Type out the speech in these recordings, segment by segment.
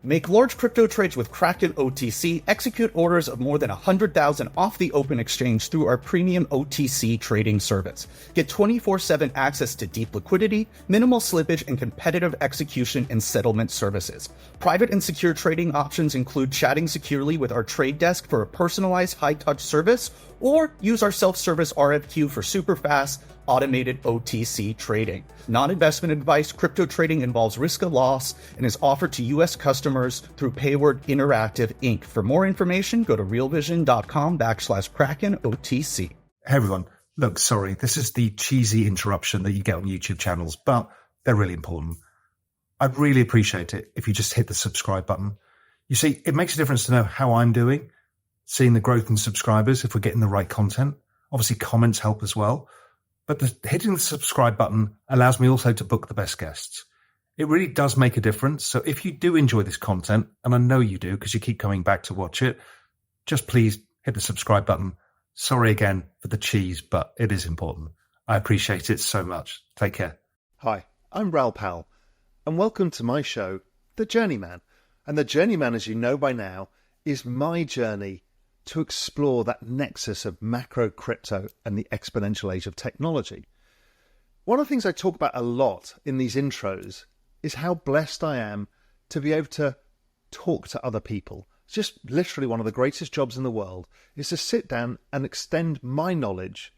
Make large crypto trades with Kraken OTC, execute orders of more than 100,000 off the open exchange through our premium OTC trading service. Get 24/7 access to deep liquidity, minimal slippage, and competitive execution and settlement services. Private and secure trading options include chatting securely with our trade desk for a personalized high-touch service, or use our self-service RFQ for super fast, automated OTC trading. Non-investment advice. Crypto trading involves risk of loss and is offered to U.S. customers through Payward Interactive Inc. For more information, go to realvision.com/Kraken OTC. Hey everyone, look, sorry, this is the cheesy interruption that you get on YouTube channels, but they're really important. I'd really appreciate it if you just hit the subscribe button. You see, it makes a difference to know how I'm doing, seeing the growth in subscribers, if we're getting the right content. Obviously, comments help as well. But hitting the subscribe button allows me also to book the best guests. It really does make a difference. So if you do enjoy this content, and I know you do because you keep coming back to watch it, just please hit the subscribe button. Sorry again for the cheese, but it is important. I appreciate it so much. Take care. Hi, I'm Raoul Pal, and welcome to my show, The Journeyman. And The Journeyman, as you know by now, is my journey to explore that nexus of macro crypto and the exponential age of technology. One of the things I talk about a lot in these intros is how blessed I am to be able to talk to other people. It's just literally one of the greatest jobs in the world, is to sit down and extend my knowledge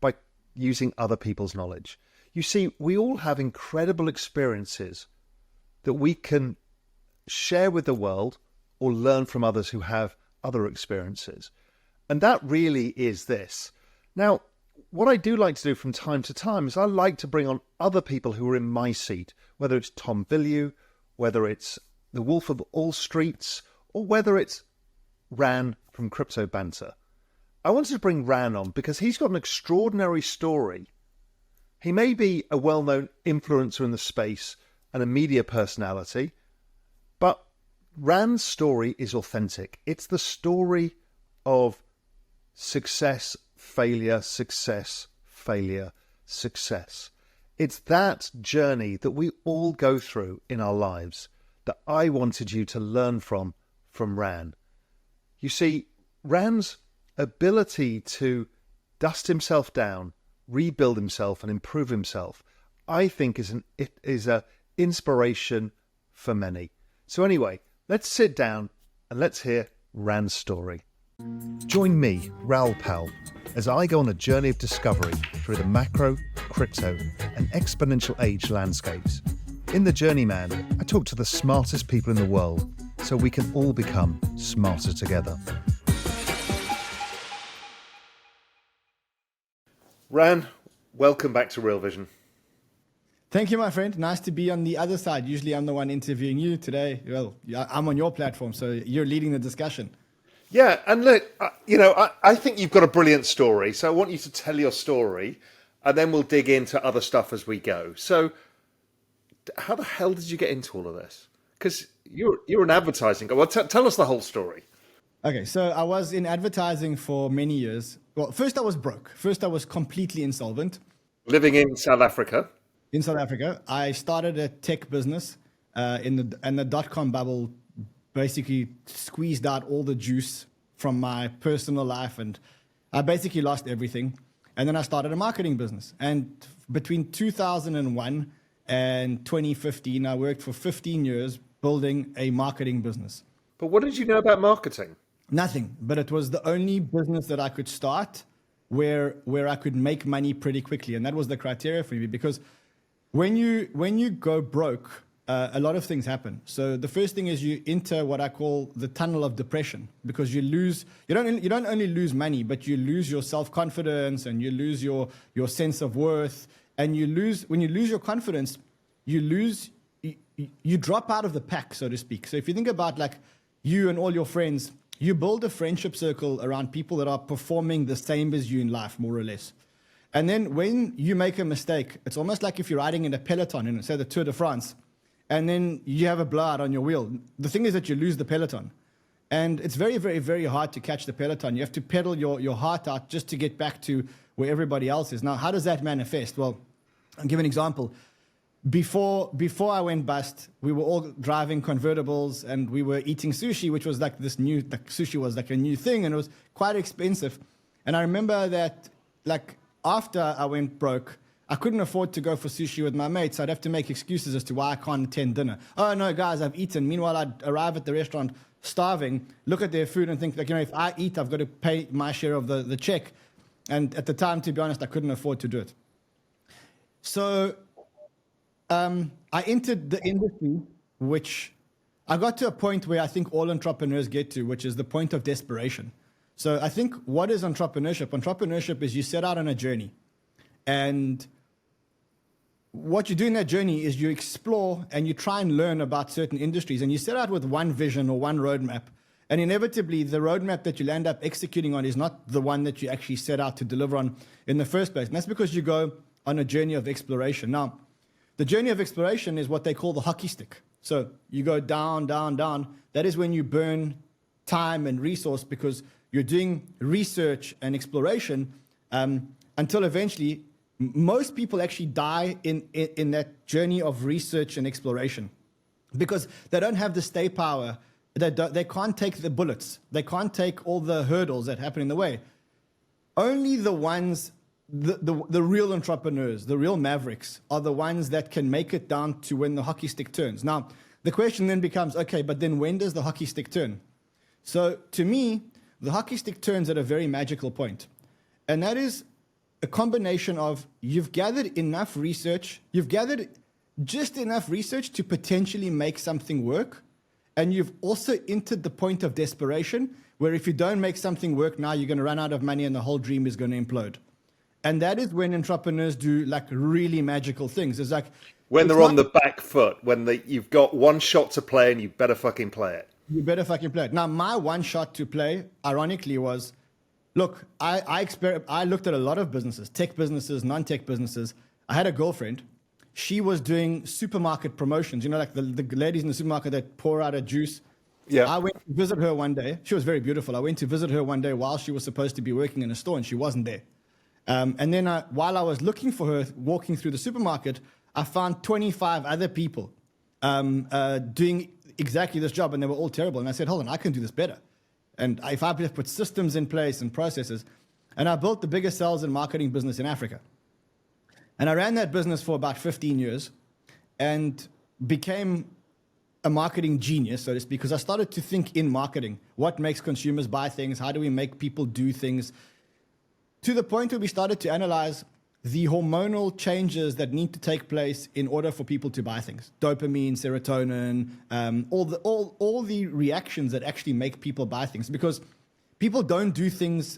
by using other people's knowledge. You see, we all have incredible experiences that we can share with the world or learn from others who have other experiences. And that really is this. Now, what I do like to do from time to time is I like to bring on other people who are in my seat, whether it's Tom Villieu, whether it's the Wolf of All Streets, or whether it's Ran from Crypto Banter. I wanted to bring Ran on because he's got an extraordinary story. He may be a well-known influencer in the space and a media personality, but Ran's story is authentic. It's the story of success, failure, success, failure, success. It's that journey that we all go through in our lives that I wanted you to learn from Ran. You see, Ran's ability to dust himself down, rebuild himself and improve himself, I think is an inspiration for many. So anyway, let's sit down and let's hear Ran's story. Join me, Raoul Pal, as I go on a journey of discovery through the macro, crypto, and exponential age landscapes. In The Journeyman, I talk to the smartest people in the world so we can all become smarter together. Ran, welcome back to Real Vision. Thank you, my friend. Nice to be on the other side. Usually I'm the one interviewing you today. Well, I'm on your platform, so you're leading the discussion. Yeah, and look, I think you've got a brilliant story, so I want you to tell your story, and then we'll dig into other stuff as we go. So how the hell did you get into all of this? Because you're an advertising guy. Well, tell us the whole story. Okay, so I was in advertising for many years. Well, first I was broke. First I was completely insolvent. Living in South Africa. In South Africa, I started a tech business, and the dot-com bubble basically squeezed out all the juice from my personal life, and I basically lost everything. And then I started a marketing business. And between 2001 and 2015, I worked for 15 years building a marketing business. But what did you know about marketing? Nothing, but it was the only business that I could start where I could make money pretty quickly. And that was the criteria for me, because when you go broke, a lot of things happen. So the first thing is you enter what I call the tunnel of depression, because you don't only lose money, but you lose your self-confidence and you lose your sense of worth. And when you lose your confidence, you drop out of the pack, so to speak. So if you think about like you and all your friends, you build a friendship circle around people that are performing the same as you in life, more or less. And then when you make a mistake, it's almost like if you're riding in a peloton in, say, the Tour de France, and then you have a blowout on your wheel. The thing is that you lose the peloton. And it's very, very, very hard to catch the peloton. You have to pedal your heart out just to get back to where everybody else is. Now, how does that manifest? Well, I'll give an example. before I went bust, we were all driving convertibles and we were eating sushi, which was like this new, like sushi was like a new thing and it was quite expensive. And I remember that like after I went broke, I couldn't afford to go for sushi with my mates. I'd have to make excuses as to why I can't attend dinner. Oh no, guys, I've eaten. Meanwhile, I'd arrive at the restaurant starving, look at their food and think like, if I eat, I've got to pay my share of the check. And at the time, to be honest, I couldn't afford to do it. So I entered the industry, which I got to a point where I think all entrepreneurs get to, which is the point of desperation. So I think what is entrepreneurship? Entrepreneurship is you set out on a journey. And what you do in that journey is you explore and you try and learn about certain industries. And you set out with one vision or one roadmap. And inevitably, the roadmap that you'll end up executing on is not the one that you actually set out to deliver on in the first place. And that's because you go on a journey of exploration. Now, the journey of exploration is what they call the hockey stick. So you go down, down, down. That is when you burn time and resource because you're doing research and exploration until eventually most people actually die in that journey of research and exploration because they don't have the stay power. They can't take the bullets. They can't take all the hurdles that happen in the way. Only the ones, the real entrepreneurs, the real mavericks are the ones that can make it down to when the hockey stick turns. Now, the question then becomes, okay, but then when does the hockey stick turn? So to me, the hockey stick turns at a very magical point. And that is a combination of you've gathered enough research, you've gathered just enough research to potentially make something work. And you've also entered the point of desperation where if you don't make something work now, you're going to run out of money and the whole dream is going to implode. And that is when entrepreneurs do like really magical things. It's like when they're on the back foot, when you've got one shot to play and you better fucking play it. You better fucking play it. Now, my one shot to play, ironically, was, look, I looked at a lot of businesses, tech businesses, non-tech businesses. I had a girlfriend. She was doing supermarket promotions, like the ladies in the supermarket that pour out a juice. Yeah. I went to visit her one day. She was very beautiful. I went to visit her one day while she was supposed to be working in a store and she wasn't there. And then while I was looking for her, walking through the supermarket, I found 25 other people doing exactly this job and they were all terrible. And I said, hold on, I can do this better. And if I just put systems in place and processes, and I built the biggest sales and marketing business in Africa. And I ran that business for about 15 years and became a marketing genius, so to speak, because I started to think in marketing. What makes consumers buy things? How do we make people do things? To the point where we started to analyze the hormonal changes that need to take place in order for people to buy things. Dopamine, serotonin, all the reactions that actually make people buy things. Because people don't do things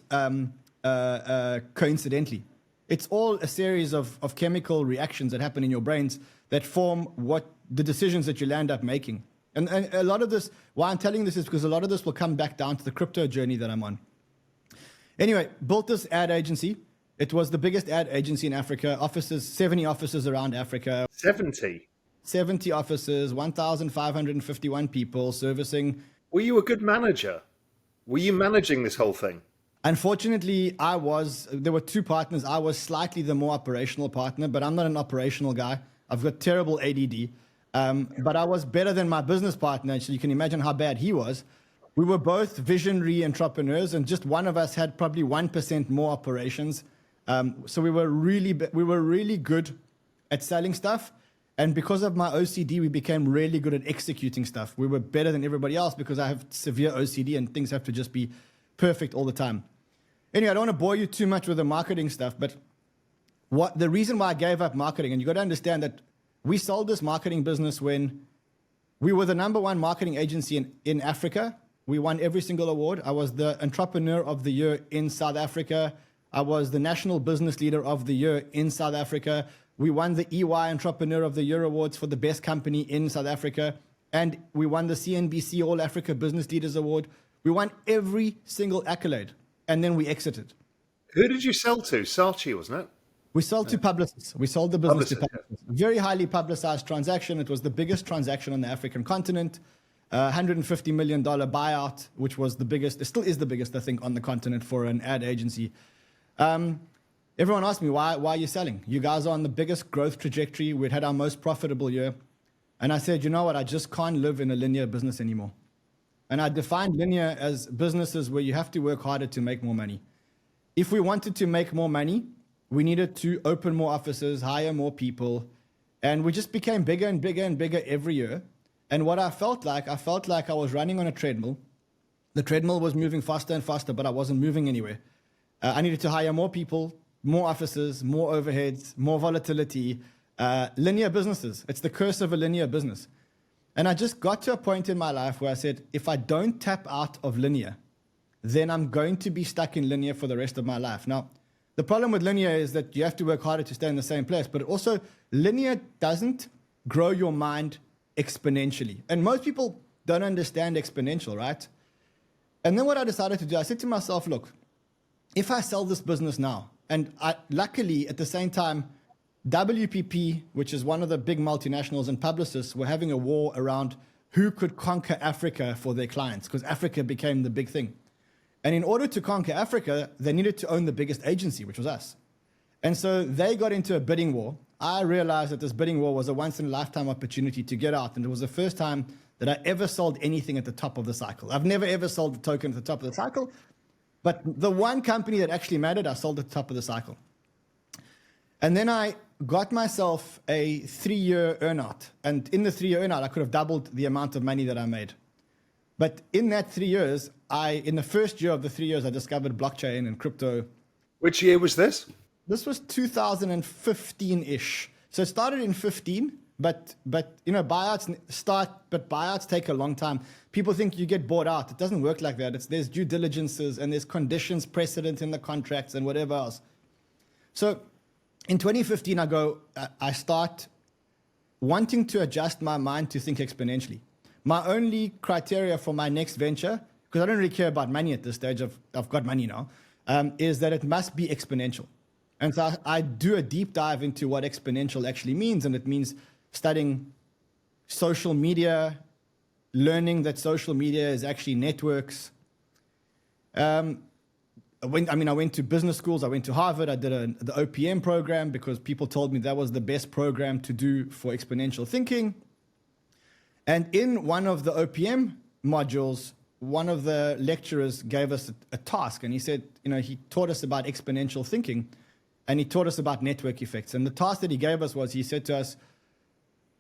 coincidentally. It's all a series of chemical reactions that happen in your brains that form what the decisions that you'll end up making. And a lot of this, why I'm telling this is because a lot of this will come back down to the crypto journey that I'm on. Anyway, built this ad agency. It was the biggest ad agency in Africa. 70 offices around Africa. 70 offices, 1,551 people servicing. Were you a good manager? Were you managing this whole thing? Unfortunately, there were two partners. I was slightly the more operational partner, but I'm not an operational guy. I've got terrible ADD. But I was better than my business partner, so you can imagine how bad he was. We were both visionary entrepreneurs, and just one of us had probably 1% more operations. So we were really good at selling stuff. And because of my OCD, we became really good at executing stuff. We were better than everybody else because I have severe OCD and things have to just be perfect all the time. Anyway, I don't want to bore you too much with the marketing stuff, but the reason why I gave up marketing, and you got to understand that we sold this marketing business when we were the number one marketing agency in Africa. We won every single award. I was the Entrepreneur of the Year in South Africa. I was the National Business Leader of the Year in South Africa. We won the EY Entrepreneur of the Year Awards for the best company in South Africa. And we won the CNBC All Africa Business Leaders Award. We won every single accolade. And then we exited. Who did you sell to? Saatchi, wasn't it? We sold to Publicis. We sold the business to Publicis. Very highly publicized transaction. It was the biggest transaction on the African continent. $150 million buyout, which was the biggest. It still is the biggest, I think, on the continent for an ad agency. everyone asked me, why are you selling? You guys are on the biggest growth trajectory. We'd had our most profitable year. And I said, you know what? I just can't live in a linear business anymore. And I defined linear as businesses where you have to work harder to make more money. If we wanted to make more money, we needed to open more offices, hire more people, and we just became bigger and bigger and bigger every year. And what I felt like I was running on a treadmill. The treadmill was moving faster and faster, but I wasn't moving anywhere. I needed to hire more people, more offices, more overheads, more volatility, linear businesses. It's the curse of a linear business. And I just got to a point in my life where I said, if I don't tap out of linear, then I'm going to be stuck in linear for the rest of my life. Now, the problem with linear is that you have to work harder to stay in the same place, but also linear doesn't grow your mind exponentially. And most people don't understand exponential, right? And then what I decided to do, I said to myself, look, if I sell this business now, and luckily at the same time, WPP, which is one of the big multinationals and publicists, were having a war around who could conquer Africa for their clients, because Africa became the big thing. And in order to conquer Africa, they needed to own the biggest agency, which was us. And so they got into a bidding war. I realized that this bidding war was a once-in-a-lifetime opportunity to get out. And it was the first time that I ever sold anything at the top of the cycle. I've never, ever sold a token at the top of the cycle. But the one company that actually mattered, I sold at the top of the cycle. And then I got myself a 3-year earnout. And in the 3-year earnout, I could have doubled the amount of money that I made. But in that 3 years, in the first year of the 3 years, I discovered blockchain and crypto. Which year was this? This was 2015-ish. So it started in 15, but you know, buyouts take a long time. People think you get bought out. It doesn't work like that. There's due diligences and there's conditions precedent in the contracts and whatever else. So in 2015, I start wanting to adjust my mind to think exponentially. My only criteria for my next venture, because I don't really care about money at this stage, I've got money now, is that it must be exponential. And so I do a deep dive into what exponential actually means, and it means studying social media, learning that social media is actually networks. I went to business schools. I went to Harvard. I did the OPM program because people told me that was the best program to do for exponential thinking. And in one of the OPM modules, one of the lecturers gave us a task, and he said, you know, he taught us about exponential thinking, and he taught us about network effects. And the task that he gave us was, he said to us,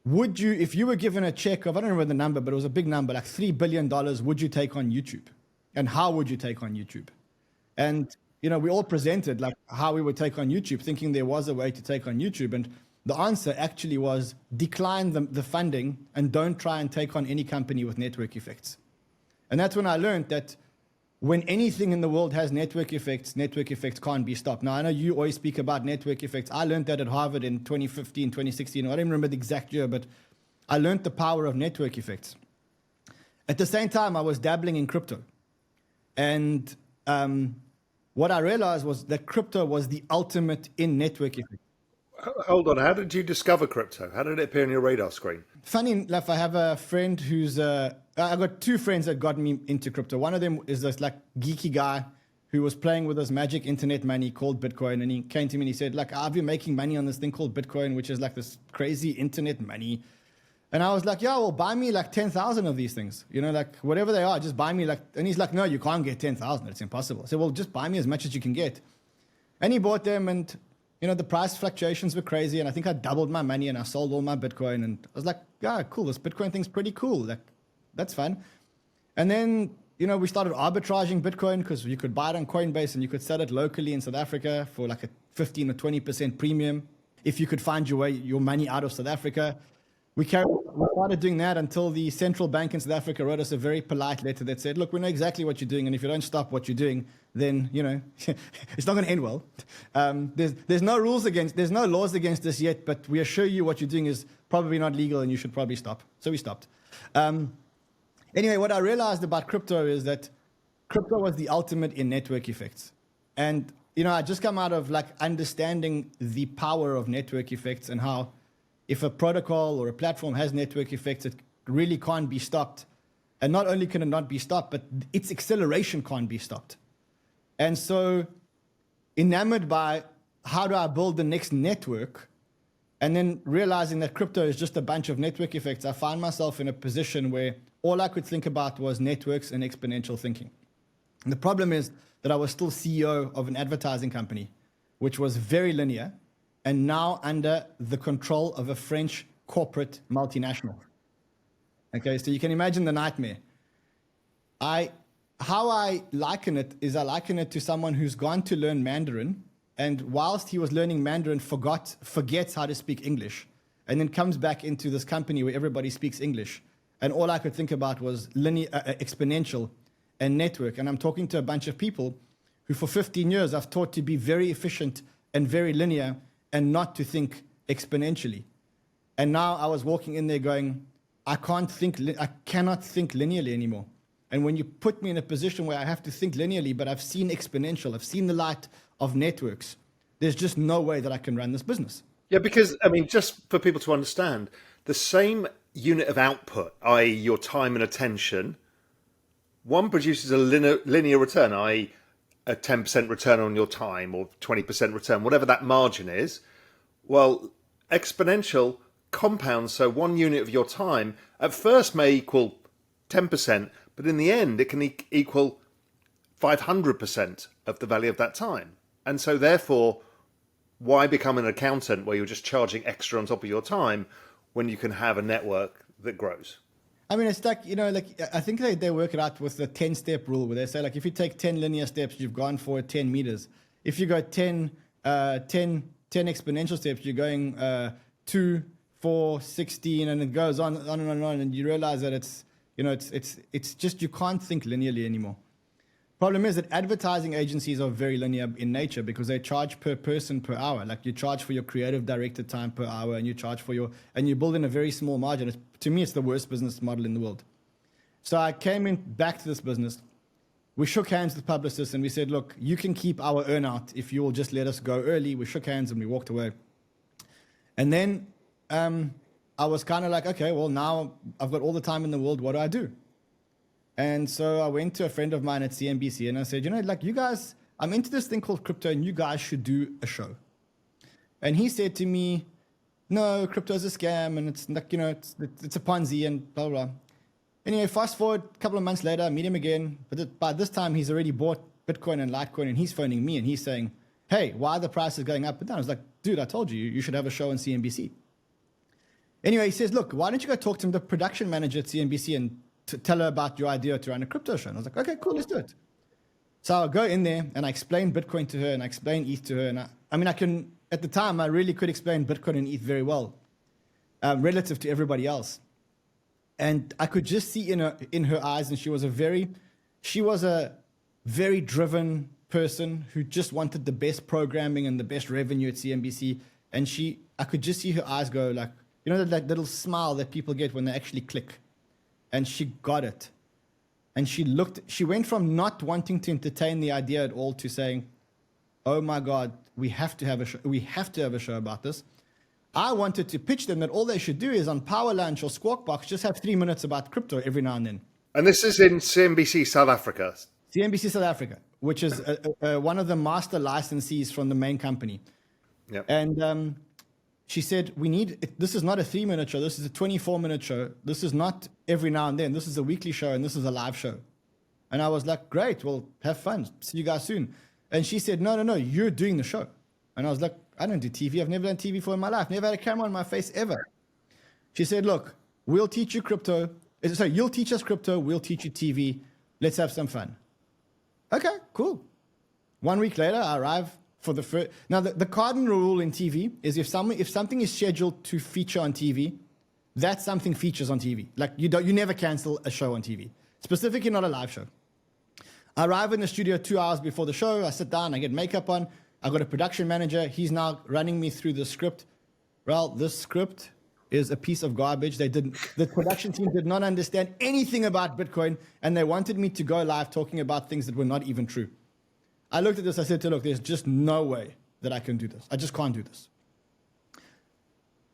would you, if you were given a check of, I don't remember the number, but it was a big number, like $3 billion, would you take on YouTube? And how would you take on YouTube? And, you know, we all presented like how we would take on YouTube, thinking there was a way to take on YouTube. And the answer actually was decline the funding and don't try and take on any company with network effects. And that's when I learned that when anything in the world has network effects can't be stopped. Now, I know you always speak about network effects. I learned that at Harvard in 2015, 2016. I don't remember the exact year, but I learned the power of network effects. At the same time, I was dabbling in crypto. And what I realized was that crypto was the ultimate in network effects. Hold on. How did you discover crypto? How did it appear on your radar screen? Funny enough, I have a friend who's I got two friends that got me into crypto. One of them is this like geeky guy who was playing with this magic internet money called Bitcoin. And he came to me and he said, like, I've been making money on this thing called Bitcoin, which is like this crazy internet money. And I was like, yeah, well, buy me like 10,000 of these things. You know, like whatever they are, just buy me like, and he's like, no, you can't get 10,000. It's impossible. I said, well, just buy me as much as you can get. And he bought them, and you know, the price fluctuations were crazy, and I think I doubled my money, and I sold all my Bitcoin, and I was like, yeah, cool, this Bitcoin thing's pretty cool. Like, that's fun. And then, you know, we started arbitraging Bitcoin because you could buy it on Coinbase, and you could sell it locally in South Africa for like a 15 or 20% premium if you could find your money out of South Africa. We started doing that until the central bank in South Africa wrote us a very polite letter that said, look, we know exactly what you're doing, and if you don't stop what you're doing, then, you know, it's not going to end well. There's no laws against this yet, but we assure you what you're doing is probably not legal and you should probably stop. So we stopped. Anyway, what I realized about crypto is that crypto was the ultimate in network effects. And, you know, I just come out of like understanding the power of network effects and how if a protocol or a platform has network effects, it really can't be stopped. And not only can it not be stopped, but its acceleration can't be stopped. And so enamored by how do I build the next network? And then realizing that crypto is just a bunch of network effects, I found myself in a position where all I could think about was networks and exponential thinking. And the problem is that I was still CEO of an advertising company, which was very linear and now under the control of a French corporate multinational. Okay, so you can imagine the nightmare. How I liken it is I liken it to someone who's gone to learn Mandarin, and whilst he was learning Mandarin, forgets how to speak English, and then comes back into this company where everybody speaks English. And all I could think about was linear, exponential and network. And I'm talking to a bunch of people who for 15 years I've taught to be very efficient and very linear and not to think exponentially. And now I was walking in there going, I cannot think linearly anymore. And when you put me in a position where I have to think linearly, but I've seen exponential, I've seen the light of networks, there's just no way that I can run this business. Yeah, because, I mean, just for people to understand, the same unit of output, i.e. your time and attention, one produces a linear return, i.e. a 10% return on your time or 20% return, whatever that margin is. Well, exponential compounds, so 1 unit of your time at first may equal 10%, but in the end it can equal 500% of the value of that time. And so therefore, why become an accountant where you're just charging extra on top of your time when you can have a network that grows? I mean, it's like, I think they work it out with the 10-step rule where they say, like, if you take 10 linear steps, you've gone for 10 meters. If you go 10 exponential steps, you're going 2, 4, 16, and it goes on and on, and you realize that it's just, you can't think linearly anymore. Problem is that advertising agencies are very linear in nature because they charge per person per hour. Like, you charge for your creative director time per hour, and you charge for and you build in a very small margin. To me, it's the worst business model in the world. So I came back to this business. We shook hands with publicists and we said, look, you can keep our earnout if you will just let us go early. We shook hands and we walked away. And then I was kind of like, okay, well, now I've got all the time in the world. What do I do? And so I went to a friend of mine at CNBC and I said, you guys, I'm into this thing called crypto and you guys should do a show. And he said to me, no, crypto is a scam and it's like, it's a Ponzi and blah, blah, blah. Anyway, fast forward a couple of months later, I meet him again. But by this time, he's already bought Bitcoin and Litecoin and he's phoning me and he's saying, hey, why are the prices going up and down? I was like, dude, I told you, you should have a show on CNBC. Anyway, he says, look, why don't you go talk to the production manager at CNBC and tell her about your idea to run a crypto show? And I was like, okay, cool, let's do it. So I'll go in there and I explain Bitcoin to her and I explain ETH to her. And at the time, I really could explain Bitcoin and ETH very well, relative to everybody else. And I could just see in her eyes, and she was a very driven person who just wanted the best programming and the best revenue at CNBC. And I could just see her eyes go like, that little smile that people get when they actually click. And she got it. And she went from not wanting to entertain the idea at all to saying, oh my God, we have to have a show. We have to have a show about this. I wanted to pitch them that all they should do is on Power Lunch or Squawk Box, just have 3 minutes about crypto every now and then. And this is in CNBC South Africa. CNBC South Africa, which is one of the master licensees from the main company. Yep. And she said, this is not a 3-minute show. This is a 24-minute show. This is not every now and then. This is a weekly show and this is a live show. And I was like, great, well, have fun. See you guys soon. And she said, no, you're doing the show. And I was like, I don't do TV. I've never done TV before in my life. Never had a camera on my face ever. She said, look, we'll teach you crypto. Sorry, you'll teach us crypto. We'll teach you TV. Let's have some fun. Okay, cool. 1 week later, I arrive for the first. Now, the cardinal rule in TV is if something is scheduled to feature on TV, that something features on TV. Like you never cancel a show on TV, specifically not a live show. I arrive in the studio 2 hours before the show. I sit down. I get makeup on. I got a production manager. He's now running me through the script. Well, this script is a piece of garbage. The production team did not understand anything about Bitcoin, and they wanted me to go live talking about things that were not even true. I looked at this. I said to look, there's just no way that I can do this. I just can't do this.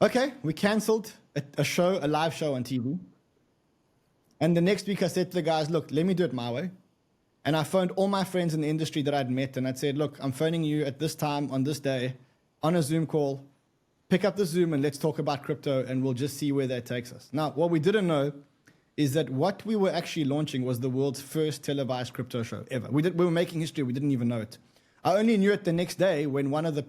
Okay, we canceled a live show on TV. And the next week I said to the guys, look, let me do it my way. And I phoned all my friends in the industry that I'd met, and I'd said, look, I'm phoning you at this time on this day. on a Zoom call, pick up the Zoom and let's talk about crypto, and we'll just see where that takes us. Now, what we didn't know is that what we were actually launching was the world's first televised crypto show ever. We were making history. We didn't even know it. I only knew it the next day when one of the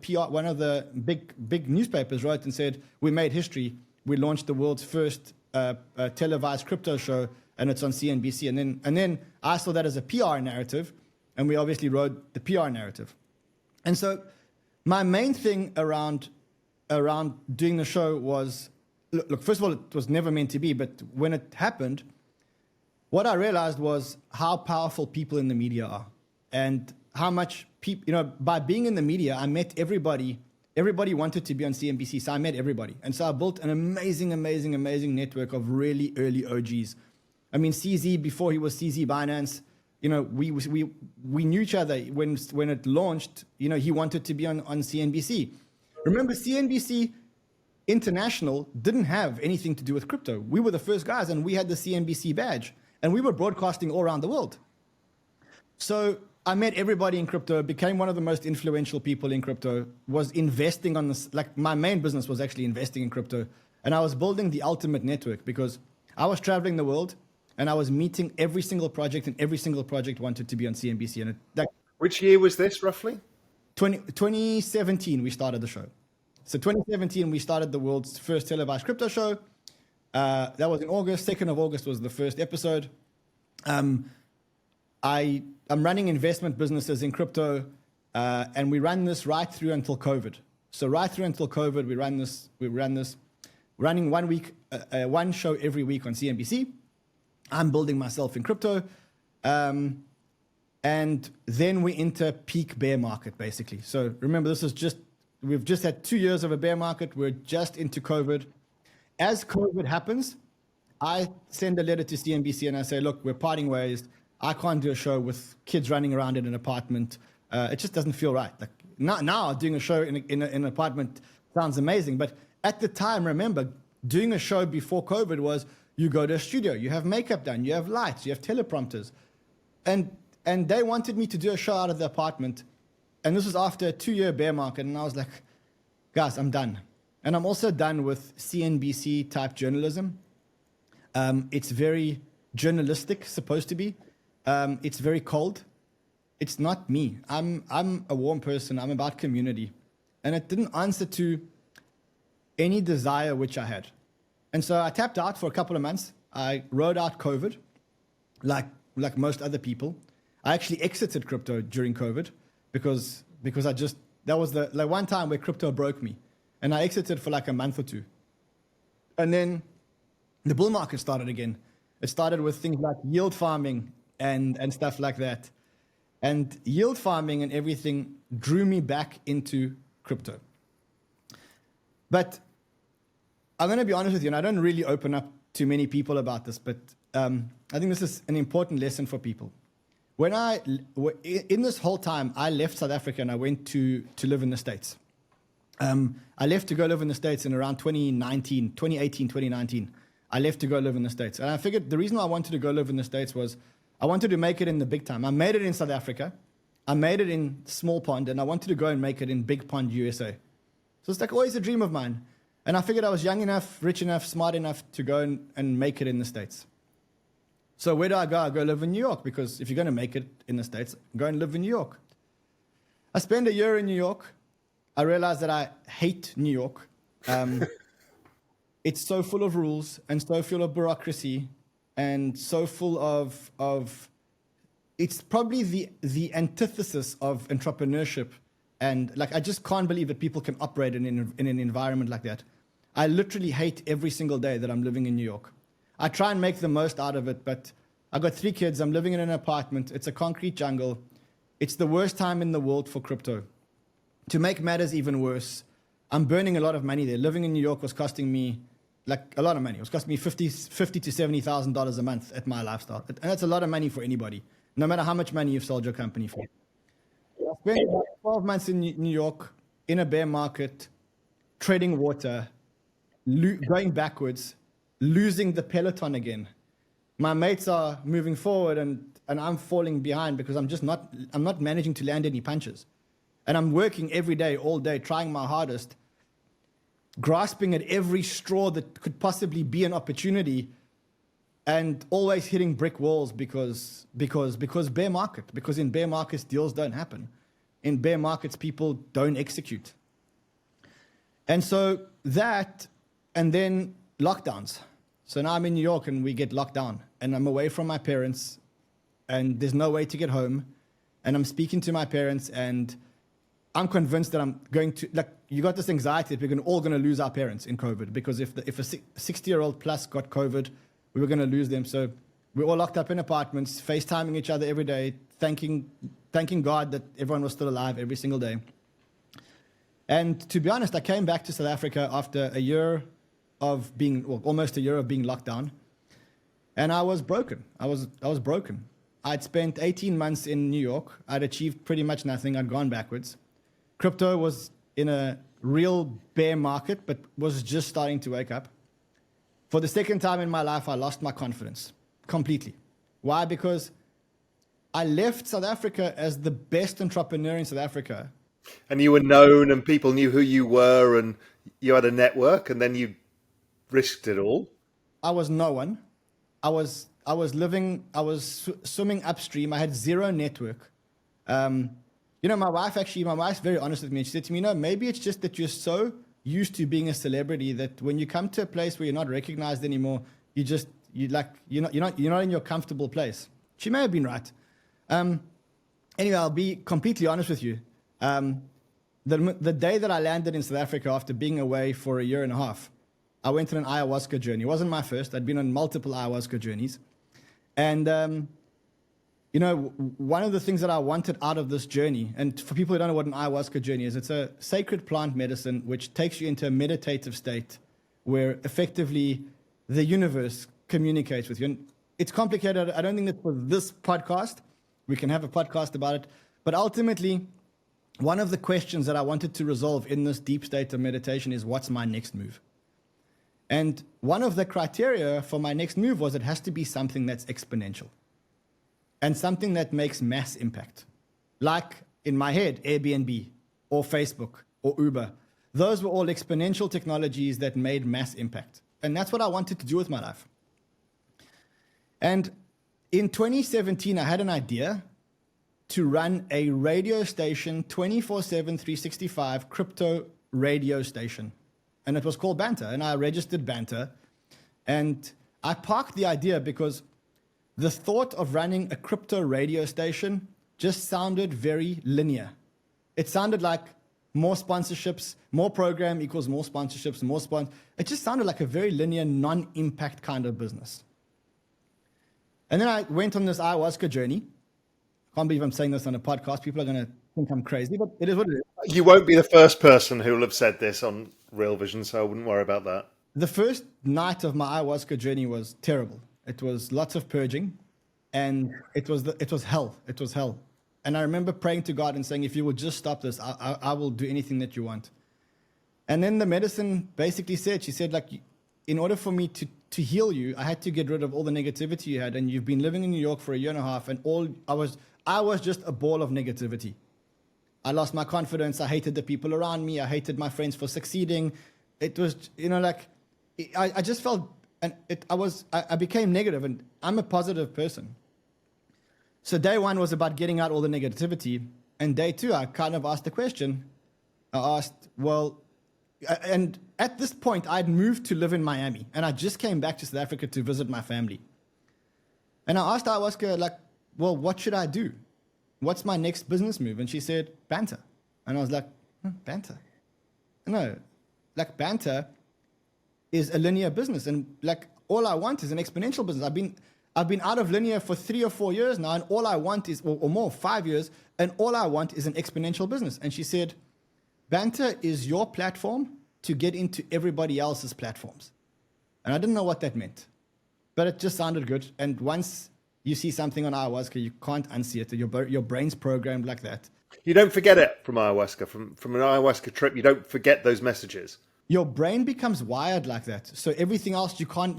big newspapers wrote and said, we made history. We launched the world's first televised crypto show, and it's on CNBC. And then I saw that as a PR narrative, and we obviously wrote the PR narrative. And so my main thing around doing the show was, look, first of all, it was never meant to be, but when it happened, what I realized was how powerful people in the media are, and how much people, by being in the media, I met everybody. Everybody wanted to be on CNBC, so I met everybody. And so I built an amazing network of really early OGs. I mean, CZ, before he was CZ Binance, we knew each other when it launched. He wanted to be on CNBC. Remember, CNBC International didn't have anything to do with crypto. We were the first guys, and we had the CNBC badge, and we were broadcasting all around the world. So I met everybody in crypto, became one of the most influential people in crypto, was investing on this. Like, my main business was actually investing in crypto, and I was building the ultimate network because I was traveling the world and I was meeting every single project, and every single project wanted to be on CNBC. And which year was this roughly? 2017, we started the show. So 2017, we started the world's first televised crypto show. That was in August. 2nd of August was the first episode. I'm running investment businesses in crypto, and we ran this right through until COVID. So right through until COVID, we ran this, running one show every week on CNBC. I'm building myself in crypto. And then we enter peak bear market, basically. So remember, we've just had 2 years of a bear market. We're just into COVID. As COVID happens, I send a letter to CNBC and I say, look, we're parting ways. I can't do a show with kids running around in an apartment. It just doesn't feel right. Like now doing a show in an apartment sounds amazing. But at the time, remember, doing a show before COVID was you go to a studio, you have makeup done, you have lights, you have teleprompters. And they wanted me to do a show out of the apartment. And this was after a 2-year bear market. And I was like, guys, I'm done. And I'm also done with CNBC type journalism. It's very journalistic, supposed to be. It's very cold. It's not me. I'm a warm person. I'm about community. And it didn't answer to any desire which I had. And so I tapped out for a couple of months. I rode out COVID, like most other people. I actually exited crypto during COVID because that was the one time where crypto broke me. And I exited for like a month or two. And then the bull market started again. It started with things like yield farming and stuff like that. And yield farming and everything drew me back into crypto. But I'm going to be honest with you, and I don't really open up to many people about this, but I think this is an important lesson for people. In this whole time, I left South Africa and I went to live in the States. I left to go live in the States in around 2018, 2019. I left to go live in the States. And I figured the reason I wanted to go live in the States was I wanted to make it in the big time. I made it in South Africa. I made it in Small Pond, and I wanted to go and make it in Big Pond, USA. So it's like always a dream of mine. And I figured I was young enough, rich enough, smart enough to go and make it in the States. So where do I go? I go live in New York, because if you're going to make it in the States, go and live in New York. I spent a year in New York. I realized that I hate New York. It's so full of rules and so full of bureaucracy and so full of it's probably the antithesis of entrepreneurship. And like, I just can't believe that people can operate in an environment like that. I literally hate every single day that I'm living in New York. I try and make the most out of it, but I've got 3 kids. I'm living in an apartment. It's a concrete jungle. It's the worst time in the world for crypto. To make matters even worse, I'm burning a lot of money there. Living in New York was costing me like a lot of money. It was costing me $50,000 to $70,000 a month at my lifestyle. And that's a lot of money for anybody, no matter how much money you've sold your company for. I spent about 12 months in New York in a bear market, trading water, going backwards, losing the peloton again. My mates are moving forward and I'm falling behind because I'm not managing to land any punches. And I'm working every day, all day, trying my hardest, grasping at every straw that could possibly be an opportunity, and always hitting brick walls because bear market. Because in bear markets, deals don't happen. In bear markets, people don't execute. And so that, and then lockdowns. So now I'm in New York and we get locked down, and I'm away from my parents, and there's no way to get home. And I'm speaking to my parents, and I'm convinced that I'm going to, like, you got this anxiety that we're all going to lose our parents in COVID, because if a 60-year-old plus got COVID, we were going to lose them. So we're all locked up in apartments, FaceTiming each other every day, thanking God that everyone was still alive every single day. And to be honest, I came back to South Africa after a year of being, well, almost a year of being locked down, and I was broken. I was broken. I'd spent 18 months in New York. I'd achieved pretty much nothing. I'd gone backwards. Crypto was in a real bear market, but was just starting to wake up. For the second time in my life, I lost my confidence completely. Why? Because I left South Africa as the best entrepreneur in South Africa. And you were known and people knew who you were and you had a network, and then you risked it all. I was no one. I was swimming upstream. I had zero network. My wife's very honest with me. She said to me, maybe it's just that you're so used to being a celebrity that when you come to a place where you're not recognized anymore, you're not in your comfortable place. She may have been right. Anyway, I'll be completely honest with you. The day that I landed in South Africa after being away for a year and a half, I went on an ayahuasca journey. It wasn't my first. I'd been on multiple ayahuasca journeys. And, one of the things that I wanted out of this journey, and for people who don't know what an ayahuasca journey is, it's a sacred plant medicine which takes you into a meditative state where effectively the universe communicates with you. And it's complicated. I don't think that for this podcast, we can have a podcast about it. But ultimately, one of the questions that I wanted to resolve in this deep state of meditation is, what's my next move? And one of the criteria for my next move was it has to be something that's exponential and something that makes mass impact. Like, in my head, Airbnb or Facebook or Uber. Those were all exponential technologies that made mass impact. And that's what I wanted to do with my life. And in 2017, I had an idea to run a radio station, 24/7, 365 crypto radio station. And it was called Banter. And I registered Banter. And I parked the idea because the thought of running a crypto radio station just sounded very linear. It sounded like more sponsorships, more program equals more sponsorships, more sponsors. It just sounded like a very linear, non-impact kind of business. And then I went on this ayahuasca journey. Can't believe I'm saying this on a podcast. People are going to think I'm crazy, but it is what it is. You won't be the first person who will have said this on Real Vision, so I wouldn't worry about that. The first night of my ayahuasca journey was terrible. It was lots of purging, and it was hell. It was hell. And I remember praying to God and saying, if you will just stop this, I will do anything that you want. And then the medicine basically said, she said, like, in order for me to heal you, I had to get rid of all the negativity you had. And you've been living in New York for a year and a half, and I was just a ball of negativity. I lost my confidence. I hated the people around me. I hated my friends for succeeding. It was, I just felt, and I became negative, and I'm a positive person. So day one was about getting out all the negativity. And day two, I kind of asked the question. I asked, and at this point, I'd moved to live in Miami, and I just came back to South Africa to visit my family. And I asked Ayahuasca, like, well, what should I do? What's my next business move? And she said, Banter. And I was like, Banter? No, like, Banter is a linear business. And like, all I want is an exponential business. I've been out of linear for 3 or 4 years now, and all I want is, or more, 5 years, and all I want is an exponential business. And she said, Banter is your platform to get into everybody else's platforms. And I didn't know what that meant, but it just sounded good. And once you see something on ayahuasca, you can't unsee it. Your brain's programmed like that. You don't forget it from ayahuasca, from an ayahuasca trip. You don't forget those messages. Your brain becomes wired like that. So everything else you can't.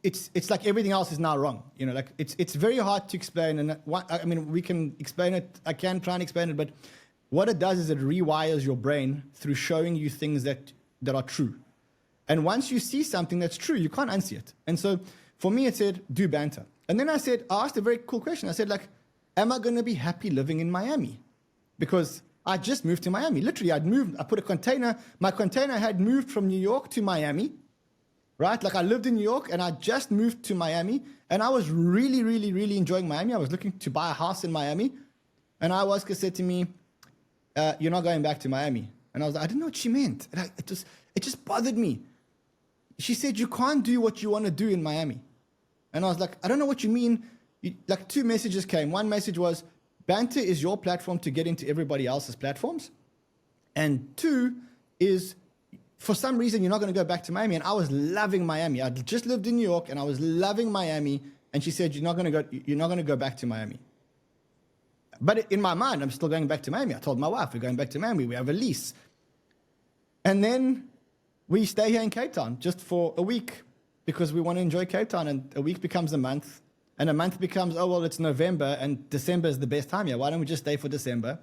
It's like everything else is now wrong. Like it's very hard to explain. And we can explain it. I can try and explain it, but what it does is it rewires your brain through showing you things that are true. And once you see something that's true, you can't unsee it. And so for me, it said, do banter. And then I asked a very cool question. I said, like, am I going to be happy living in Miami? Because I just moved to Miami. Literally, I put a container. My container had moved from New York to Miami, right? Like I lived in New York and I just moved to Miami and I was really, really, really enjoying Miami. I was looking to buy a house in Miami. And Ayahuasca said to me, you're not going back to Miami. And I was like, I didn't know what she meant. And it just bothered me. She said, you can't do what you want to do in Miami. And I was like, I don't know what you mean. Like 2 messages came. One message was, Banter is your platform to get into everybody else's platforms. And 2 is, for some reason, you're not going to go back to Miami. And I was loving Miami. I just lived in New York and I was loving Miami. And she said, you're not going to go back to Miami. But in my mind, I'm still going back to Miami. I told my wife, we're going back to Miami. We have a lease. And then we stay here in Cape Town just for a week because we want to enjoy Cape Town. And a week becomes a month. And a month becomes, oh, well, it's November and December is the best time here. Why don't we just stay for December?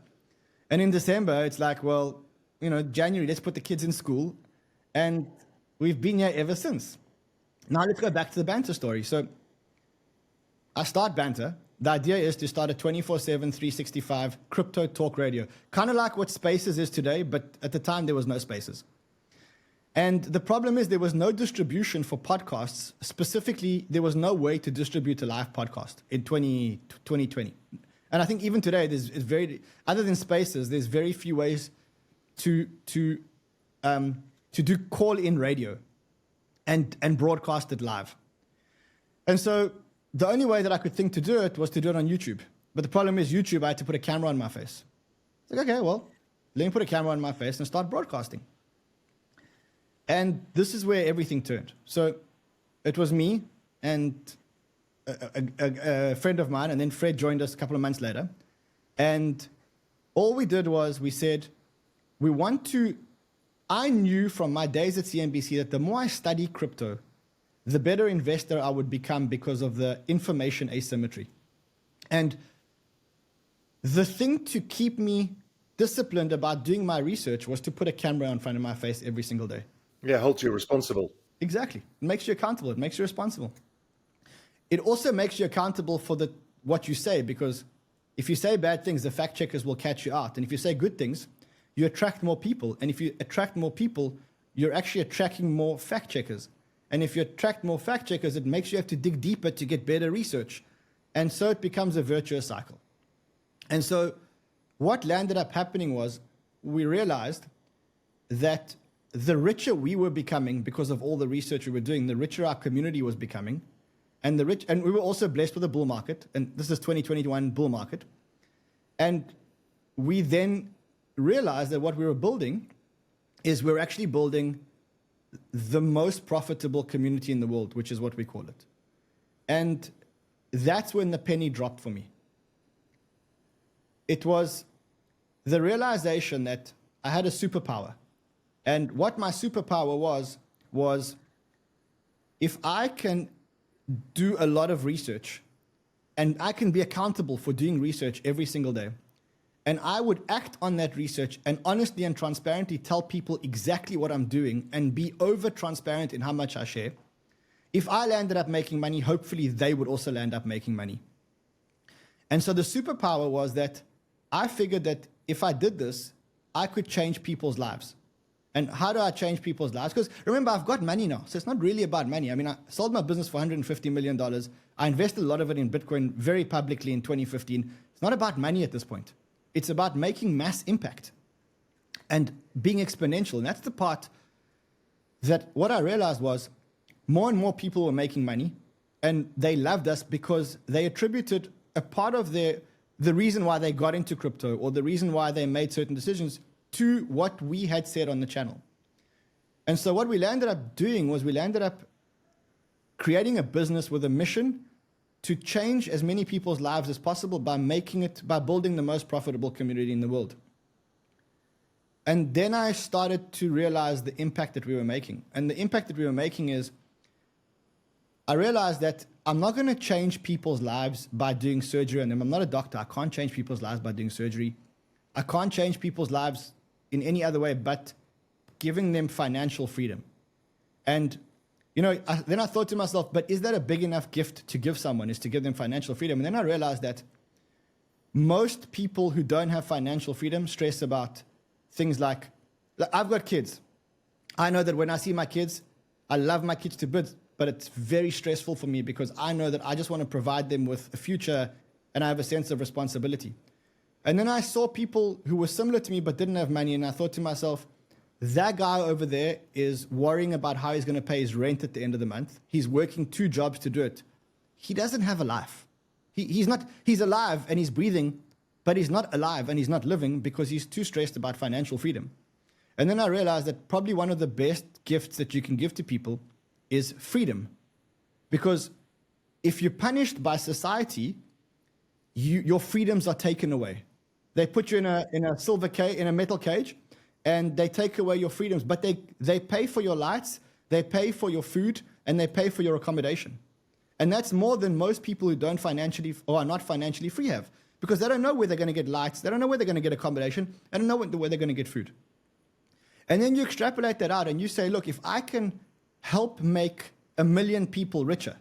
And in December, it's like, well, January, let's put the kids in school. And we've been here ever since. Now let's go back to the Banter story. So I start Banter. The idea is to start a 24/7, 365 crypto talk radio. Kind of like what Spaces is today, but at the time there was no Spaces. And the problem is there was no distribution for podcasts. Specifically, there was no way to distribute a live podcast in 2020. And I think even today, other than Spaces, there's very few ways to do call-in radio and broadcast it live. And so the only way that I could think to do it was to do it on YouTube. But the problem is YouTube, I had to put a camera on my face. It's like, okay, well, let me put a camera on my face and start broadcasting. And this is where everything turned. So it was me and a friend of mine, and then Fred joined us a couple of months later. And all we did was we said, I knew from my days at CNBC that the more I study crypto, the better investor I would become because of the information asymmetry. And the thing to keep me disciplined about doing my research was to put a camera in front of my face every single day. Yeah, holds you responsible. Exactly. It makes you accountable. It makes you responsible. It also makes you accountable for what you say, because if you say bad things, the fact checkers will catch you out. And if you say good things, you attract more people. And if you attract more people, you're actually attracting more fact checkers. And if you attract more fact checkers, it makes you have to dig deeper to get better research. And so it becomes a virtuous cycle. And so what landed up happening was we realized that the richer we were becoming because of all the research we were doing, the richer our community was becoming. And we were also blessed with a bull market. And this is 2021 bull market. And we then realized that what we were building is we're actually building the most profitable community in the world, which is what we call it. And that's when the penny dropped for me. It was the realization that I had a superpower. And what my superpower was if I can do a lot of research and I can be accountable for doing research every single day, and I would act on that research and honestly and transparently tell people exactly what I'm doing and be over transparent in how much I share. If I landed up making money, hopefully they would also land up making money. And so the superpower was that I figured that if I did this, I could change people's lives. And how do I change people's lives? Because remember, I've got money now. So it's not really about money. I mean, I sold my business for $150 million. I invested a lot of it in Bitcoin very publicly in 2015. It's not about money at this point. It's about making mass impact and being exponential. And that's the part that what I realized was more and more people were making money, and they loved us because they attributed a part of the reason why they got into crypto or the reason why they made certain decisions to what we had said on the channel. And so what we landed up doing was we landed up creating a business with a mission to change as many people's lives as possible by building the most profitable community in the world. And then I started to realize the impact that we were making. And the impact that we were making is, I realized that I'm not going to change people's lives by doing surgery on them. I'm not a doctor. I can't change people's lives by doing surgery. I can't change people's lives in any other way but giving them financial freedom. And, then I thought to myself, but is that a big enough gift to give someone, is to give them financial freedom? And then I realized that most people who don't have financial freedom stress about things like I've got kids. I know that when I see my kids, I love my kids to bits, but it's very stressful for me because I know that I just want to provide them with a future and I have a sense of responsibility. And then I saw people who were similar to me but didn't have money, and I thought to myself, that guy over there is worrying about how he's going to pay his rent at the end of the month. He's working 2 jobs to do it. He doesn't have a life. He's alive and he's breathing, but he's not alive and he's not living because he's too stressed about financial freedom. And then I realized that probably one of the best gifts that you can give to people is freedom. Because if you're punished by society, your freedoms are taken away. They put you in a metal cage, and they take away your freedoms, but they pay for your lights, they pay for your food, and they pay for your accommodation. And that's more than most people who don't financially or are not financially free have, because they don't know where they're going to get lights, they don't know where they're going to get accommodation, they don't know where they're going to get food. And then you extrapolate that out and you say, look, if I can help make 1 million people richer,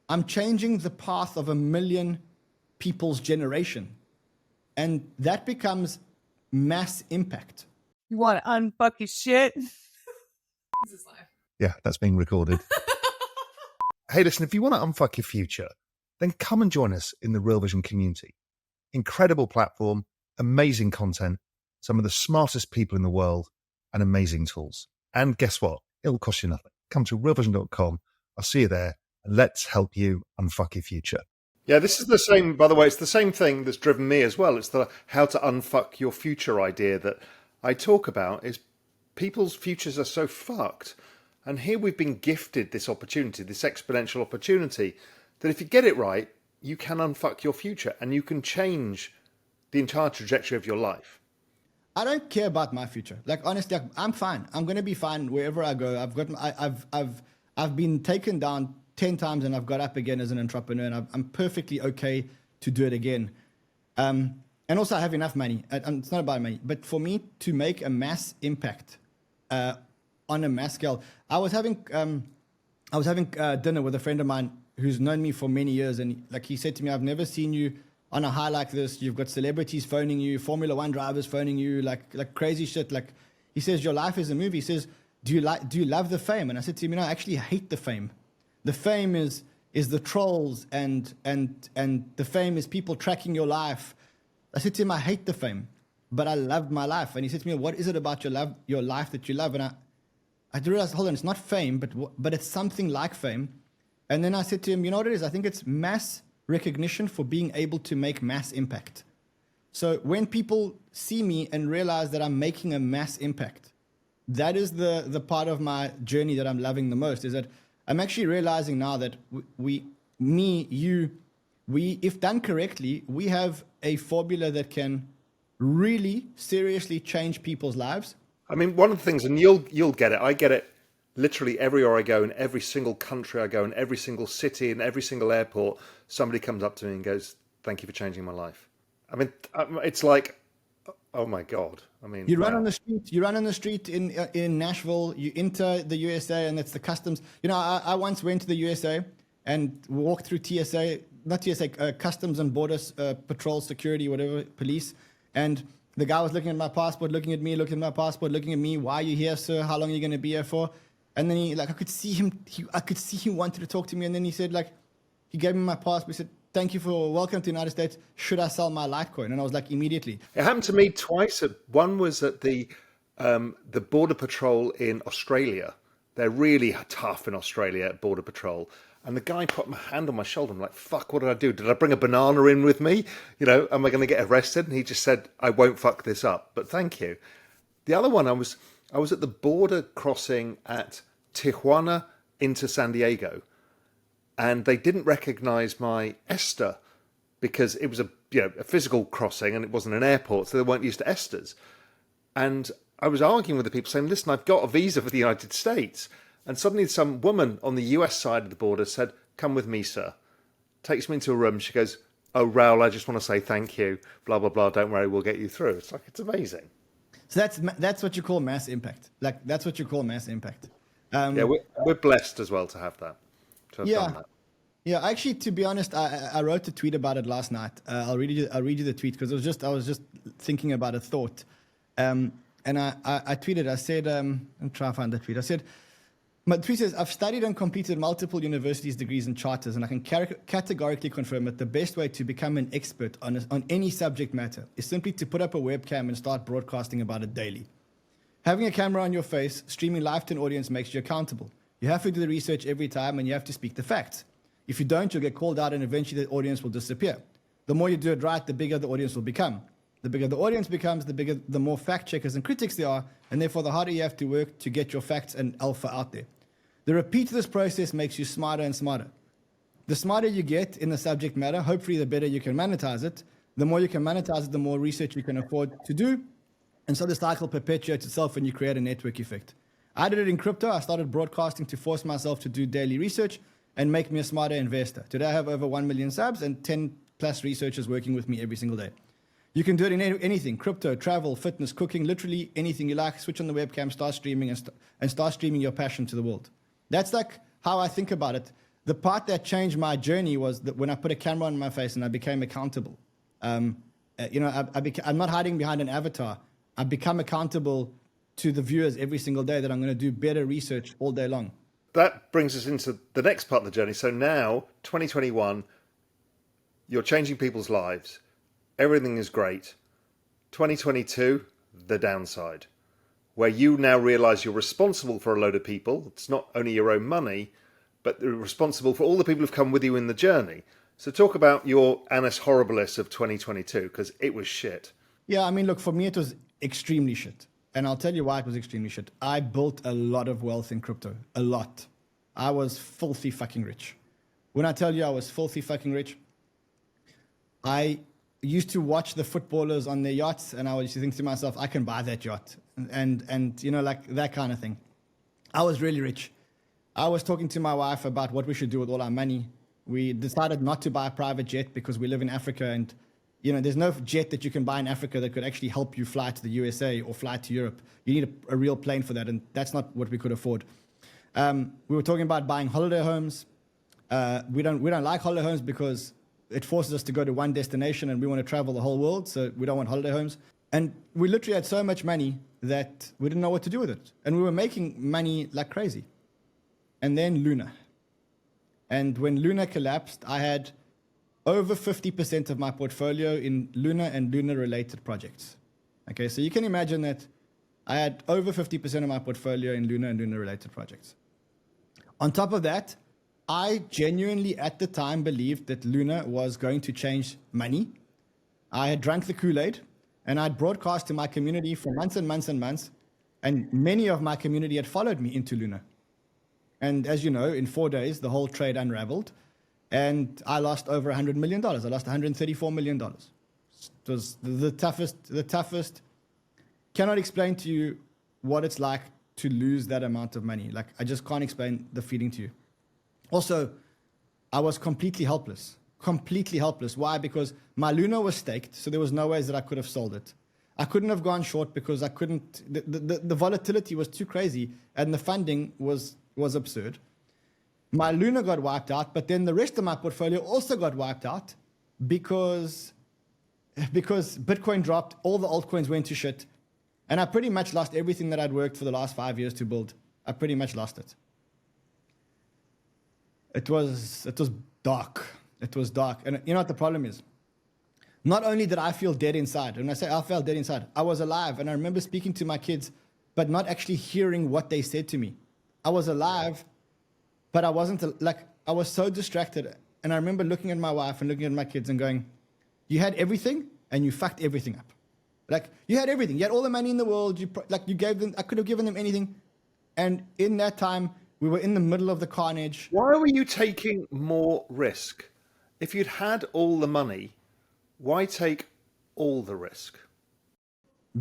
I'm changing the path of 1 million people's generation. And that becomes mass impact. You want to unfuck your shit? This is live. Yeah, that's being recorded. Hey, listen, if you want to unfuck your future, then come and join us in the Real Vision community. Incredible platform, amazing content, some of the smartest people in the world, and amazing tools. And guess what? It'll cost you nothing. Come to realvision.com. I'll see you there, and let's help you unfuck your future. Yeah, this is the same, by the way, it's the same thing that's driven me as well. It's the how to unfuck your future idea that I talk about. Is people's futures are so fucked. And here we've been gifted this opportunity, this exponential opportunity, that if you get it right, you can unfuck your future and you can change the entire trajectory of your life. I don't care about my future. Like, honestly, I'm fine. I'm going to be fine wherever I go. I've been taken down 10 times and I've got up again as an entrepreneur, and I'm perfectly okay to do it again. And also I have enough money. It's not about money, but for me to make a mass impact on a mass scale. I was having dinner with a friend of mine who's known me for many years, and he said to me, I've never seen you on a high like this. You've got celebrities phoning you, Formula One drivers phoning you, like crazy shit. Like, he says, your life is a movie. He says, do you love the fame? And I said to him, I actually hate the fame. The fame is the trolls and the fame is people tracking your life. I said to him, I hate the fame, but I loved my life. And he said to me, what is it about your life that you love? And I realized, hold on, it's not fame, but it's something like fame. And then I said to him, you know what it is? I think it's mass recognition for being able to make mass impact. So when people see me and realize that I'm making a mass impact, that is the part of my journey that I'm loving the most, is that I'm actually realizing now that if done correctly, we have a formula that can really seriously change people's lives. I mean, one of the things, and you'll get it, I get it literally everywhere I go, in every single country I go, in every single city, in every single airport, somebody comes up to me and goes, thank you for changing my life. I mean, it's like, oh my God. I mean, you run on the street in Nashville, you enter the USA, and it's the customs. I once went to the USA and walked through customs and borders, patrol, security, whatever, police. And the guy was looking at my passport, looking at me, looking at my passport, looking at me. Why are you here, sir? How long are you going to be here for? And then I could see him wanted to talk to me. And then he said, he gave me my passport. He said, thank you for welcome to the United States. Should I sell my Litecoin? And I was like, immediately. It happened to me twice. One was at the Border Patrol in Australia. They're really tough in Australia at Border Patrol. And the guy put my hand on my shoulder. I'm like, fuck, what did I do? Did I bring a banana in with me? Am I going to get arrested? And he just said, I won't fuck this up, but thank you. The other one, I was at the border crossing at Tijuana into San Diego. And they didn't recognize my ESTA because it was a physical crossing and it wasn't an airport, so they weren't used to ESTAs. And I was arguing with the people saying, listen, I've got a visa for the United States. And suddenly some woman on the US side of the border said, come with me, sir. Takes me into a room. She goes, oh, Raoul, I just want to say thank you, blah, blah, blah, don't worry, we'll get you through. It's like, it's amazing. So that's what you call mass impact. Like, that's what you call mass impact. Yeah, we're blessed as well to have that, to have done that. Yeah, actually, to be honest, I wrote a tweet about it last night. I'll read you the tweet because I was just thinking about a thought. And I tweeted, I said, I'm trying to find the tweet. I said, my tweet says, I've studied and completed multiple universities, degrees, and charters, and I can categorically confirm that the best way to become an expert on any subject matter is simply to put up a webcam and start broadcasting about it daily. Having a camera on your face, streaming live to an audience makes you accountable. You have to do the research every time, and you have to speak the facts. If you don't, you'll get called out, and eventually the audience will disappear. The more you do it right, the bigger the audience will become. The bigger the audience becomes, the more fact checkers and critics there are, and therefore the harder you have to work to get your facts and alpha out there. The repeat of this process makes you smarter and smarter. The smarter you get in the subject matter, hopefully the better you can monetize it. The more you can monetize it, the more research you can afford to do. And so the cycle perpetuates itself and you create a network effect. I did it in crypto. I started broadcasting to force myself to do daily research and make me a smarter investor. Today I have over 1 million subs and 10 plus researchers working with me every single day. You can do it in anything, crypto, travel, fitness, cooking, literally anything you like. Switch on the webcam, start streaming, and start streaming your passion to the world. That's like how I think about it. The part that changed my journey was that when I put a camera on my face and I became accountable. I'm not hiding behind an avatar. I become accountable to the viewers every single day that I'm going to do better research all day long. That brings us into the next part of the journey. So now, 2021, you're changing people's lives. Everything is great. 2022, the downside, where you now realize you're responsible for a load of people. It's not only your own money, but you're responsible for all the people who've come with you in the journey. So talk about your annus horribilis of 2022, because it was shit. Yeah, I mean, look, for me, it was extremely shit. And I'll tell you why it was extremely shit. I built a lot of wealth in crypto. A lot. I was filthy fucking rich. When I tell you I was filthy fucking rich, I used to watch the footballers on their yachts, and I used to think to myself, I can buy that yacht. And you know, like that kind of thing. I was really rich. I was talking to my wife about what we should do with all our money. We decided not to buy a private jet because we live in Africa, and you know, there's no jet that you can buy in Africa that could actually help you fly to the USA or fly to Europe. You need a real plane for that, and that's not what we could afford. We were talking about buying holiday homes. We don't like holiday homes because it forces us to go to one destination, and we want to travel the whole world, so we don't want holiday homes. And we literally had so much money that we didn't know what to do with it. And we were making money like crazy. And then Luna. And when Luna collapsed, I had over 50% of my portfolio in Luna and Luna-related projects. Okay, so you can imagine that I had over 50% of my portfolio in Luna and Luna-related projects. On top of that, I genuinely at the time believed that Luna was going to change money. I had drank the Kool-Aid, and I'd broadcast to my community for months and months and months, and many of my community had followed me into Luna. And as you know, in 4 days, the whole trade unraveled, and I lost over $100 million. I lost $134 million. It was the toughest. Cannot explain to you what it's like to lose that amount of money. Like, I just can't explain the feeling to you. Also, I was completely helpless. Completely helpless. Why? Because my Luna was staked, so there was no ways that I could have sold it. I couldn't have gone short because I couldn't. The volatility was too crazy, and the funding was absurd. My Luna got wiped out, but then the rest of my portfolio also got wiped out because Bitcoin dropped, all the altcoins went to shit, and I pretty much lost everything that I'd worked for the last 5 years to build. I pretty much lost it. It was dark. It was dark. And you know what the problem is? Not only did I feel dead inside, and when I say I felt dead inside, I was alive. And I remember speaking to my kids, but not actually hearing what they said to me. I was alive, but I wasn't, I was so distracted. And I remember looking at my wife and looking at my kids and going, you had everything and you fucked everything up. Like, you had everything. You had all the money in the world. You gave them, I could have given them anything. And in that time, we were in the middle of the carnage. Why were you taking more risk? If you'd had all the money, why take all the risk?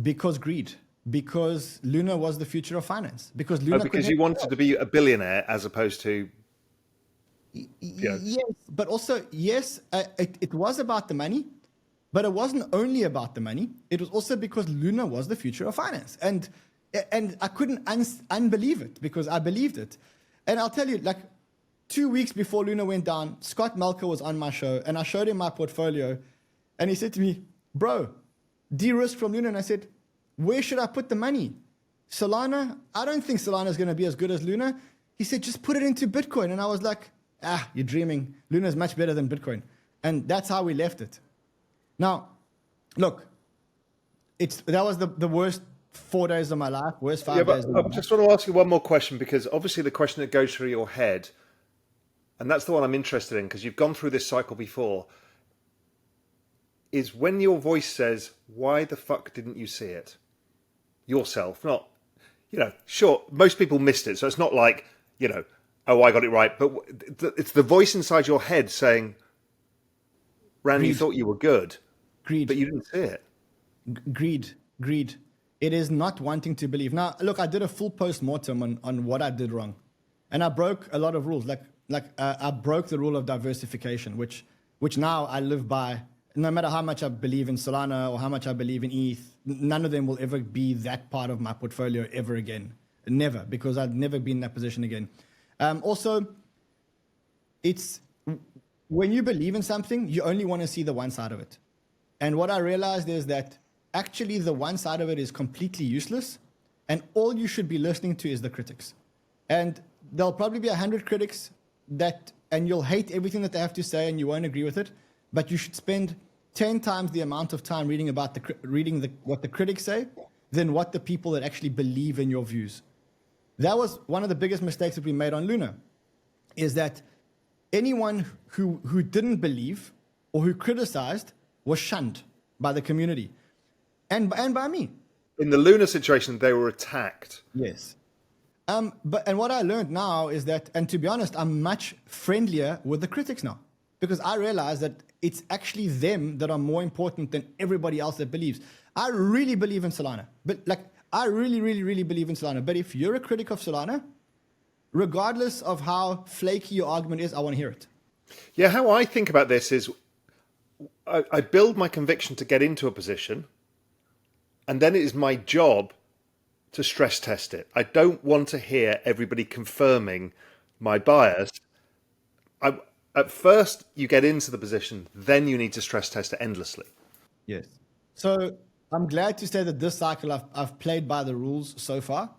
Because greed. Because Luna was the future of finance. Because Luna you wanted to be a billionaire as opposed to Yes, but also, yes, it was about the money, but it wasn't only about the money. It was also because Luna was the future of finance. And I couldn't unbelieve it because I believed it. And I'll tell you, like 2 weeks before Luna went down, Scott Melker was on my show and I showed him my portfolio and he said to me, bro, de-risk from Luna. And I said, where should I put the money? Solana? I don't think Solana is going to be as good as Luna. He said, just put it into Bitcoin. And I was like, you're dreaming. Luna is much better than Bitcoin. And that's how we left it. Now, look, that was the worst 4 days of my life, worst 5 days of my life. I just want to ask you one more question, because obviously the question that goes through your head, and that's the one I'm interested in, because you've gone through this cycle before, is when your voice says, why the fuck didn't you see it? Yourself, not, sure, most people missed it. So it's not like, oh, I got it right. But it's the voice inside your head saying, Ran, you thought you were good. Greed. But you didn't see it. Greed. It is not wanting to believe. Now, look, I did a full post-mortem on what I did wrong. And I broke a lot of rules. I broke the rule of diversification, which now I live by. No matter how much I believe in Solana or how much I believe in ETH, none of them will ever be that part of my portfolio ever again. Never, because I'd never be in that position again. Also, it's when you believe in something, you only want to see the one side of it. And what I realized is that actually the one side of it is completely useless, and all you should be listening to is the critics. And there'll probably be 100 critics and you'll hate everything that they have to say and you won't agree with it, but you should spend 10 times the amount of time reading what the critics say than what the people that actually believe in your views. That was one of the biggest mistakes that we made on Luna, is that anyone who didn't believe or who criticized was shunned by the community and by me. In the Luna situation, they were attacked. Yes. And what I learned now is that, and to be honest, I'm much friendlier with the critics now, because I realize that it's actually them that are more important than everybody else that believes. I really believe in Solana, but I really, really, really believe in Solana. But if you're a critic of Solana, regardless of how flaky your argument is, I want to hear it. Yeah, how I think about this is I build my conviction to get into a position, and then it is my job to stress test it. I don't want to hear everybody confirming my bias. At first, you get into the position, then you need to stress test it endlessly. Yes. So I'm glad to say that this cycle I've played by the rules so far,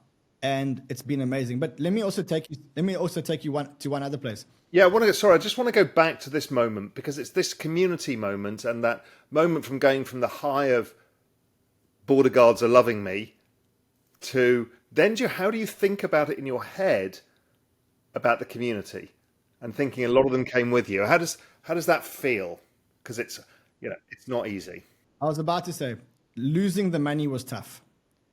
and it's been amazing. But let me also take you to one other place. Yeah, I just want to go back to this moment, because it's this community moment, and that moment from going from the high of border guards are loving me to then how do you think about it in your head about the community, and thinking a lot of them came with you? How does that feel? Because it's not easy. I was about to say, losing the money was tough.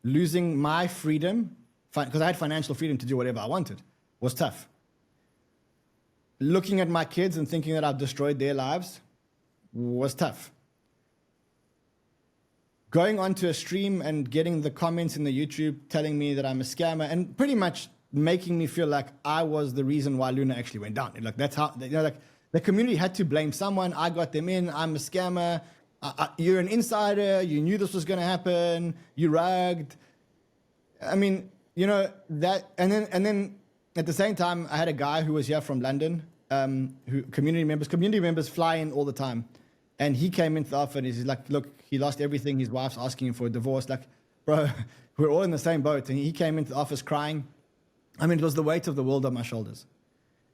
Losing my freedom, because I had financial freedom to do whatever I wanted, was tough. Looking at my kids and thinking that I've destroyed their lives was tough. Going onto a stream and getting the comments in the YouTube telling me that I'm a scammer and pretty much making me feel like I was the reason why Luna actually went down. That's how, the community had to blame someone. I got them in. I'm a scammer. You're an insider. You knew this was going to happen. You rugged. I mean, that, and then at the same time, I had a guy who was here from London, community members fly in all the time. And he came into the office and he's like, look, he lost everything. His wife's asking him for a divorce. Like, bro, we're all in the same boat. And he came into the office crying. I mean, it was the weight of the world on my shoulders.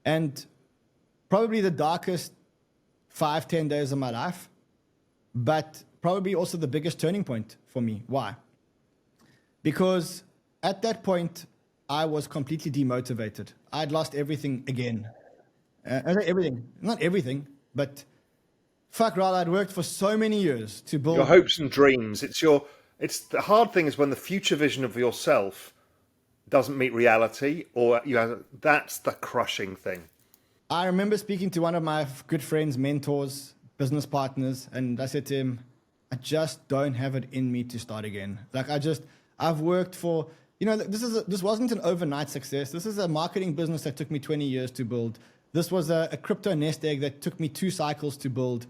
And probably the darkest 5-10 days of my life, but probably also the biggest turning point for me. Why? Because at that point, I was completely demotivated. I'd lost everything again. Everything. Not everything, but fuck, Raoul, I'd worked for so many years to build your hopes and dreams. It's the hard thing is when the future vision of yourself doesn't meet reality, or that's the crushing thing. I remember speaking to one of my good friends, mentors, business partners, and I said to him, I just don't have it in me to start again. I've worked for, this wasn't an overnight success. This is a marketing business that took me 20 years to build. This was a crypto nest egg that took me 2 cycles to build.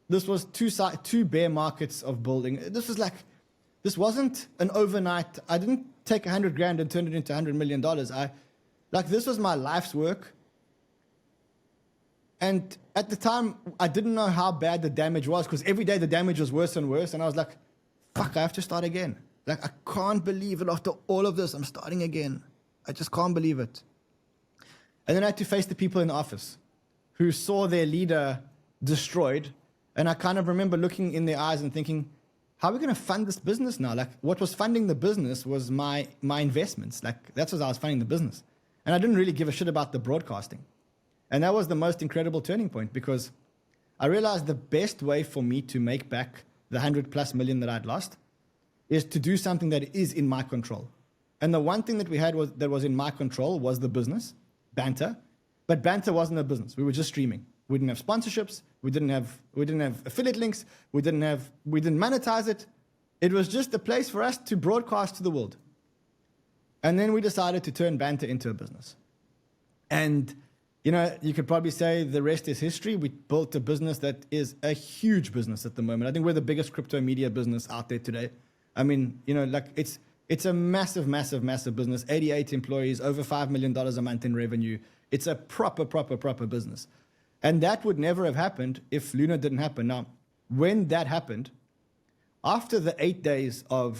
This was two bear markets of building. This wasn't an overnight. I didn't take 100 grand and turn it into $100 million. This was my life's work. And at the time, I didn't know how bad the damage was, because every day the damage was worse and worse. And I was like, fuck, I have to start again. I can't believe it. After all of this, I'm starting again. I just can't believe it. And then I had to face the people in the office who saw their leader destroyed. And I kind of remember looking in their eyes and thinking, how are we going to fund this business now? What was funding the business was my investments. That's what I was funding the business. And I didn't really give a shit about the broadcasting. And that was the most incredible turning point, because I realized the best way for me to make back the 100+ million that I'd lost is to do something that is in my control. And the one thing that we had that was in my control was the business, Banter. But Banter wasn't a business. We were just streaming. We didn't have sponsorships. We didn't have affiliate links. We didn't monetize it. It was just a place for us to broadcast to the world. And then we decided to turn Banter into a business. And you could probably say the rest is history. We built a business that is a huge business at the moment. I think we're the biggest crypto media business out there today. I mean, it's a massive, massive, massive business. 88 employees, over $5 million a month in revenue. It's a proper business. And that would never have happened if Luna didn't happen. Now, when that happened, after the 8 days or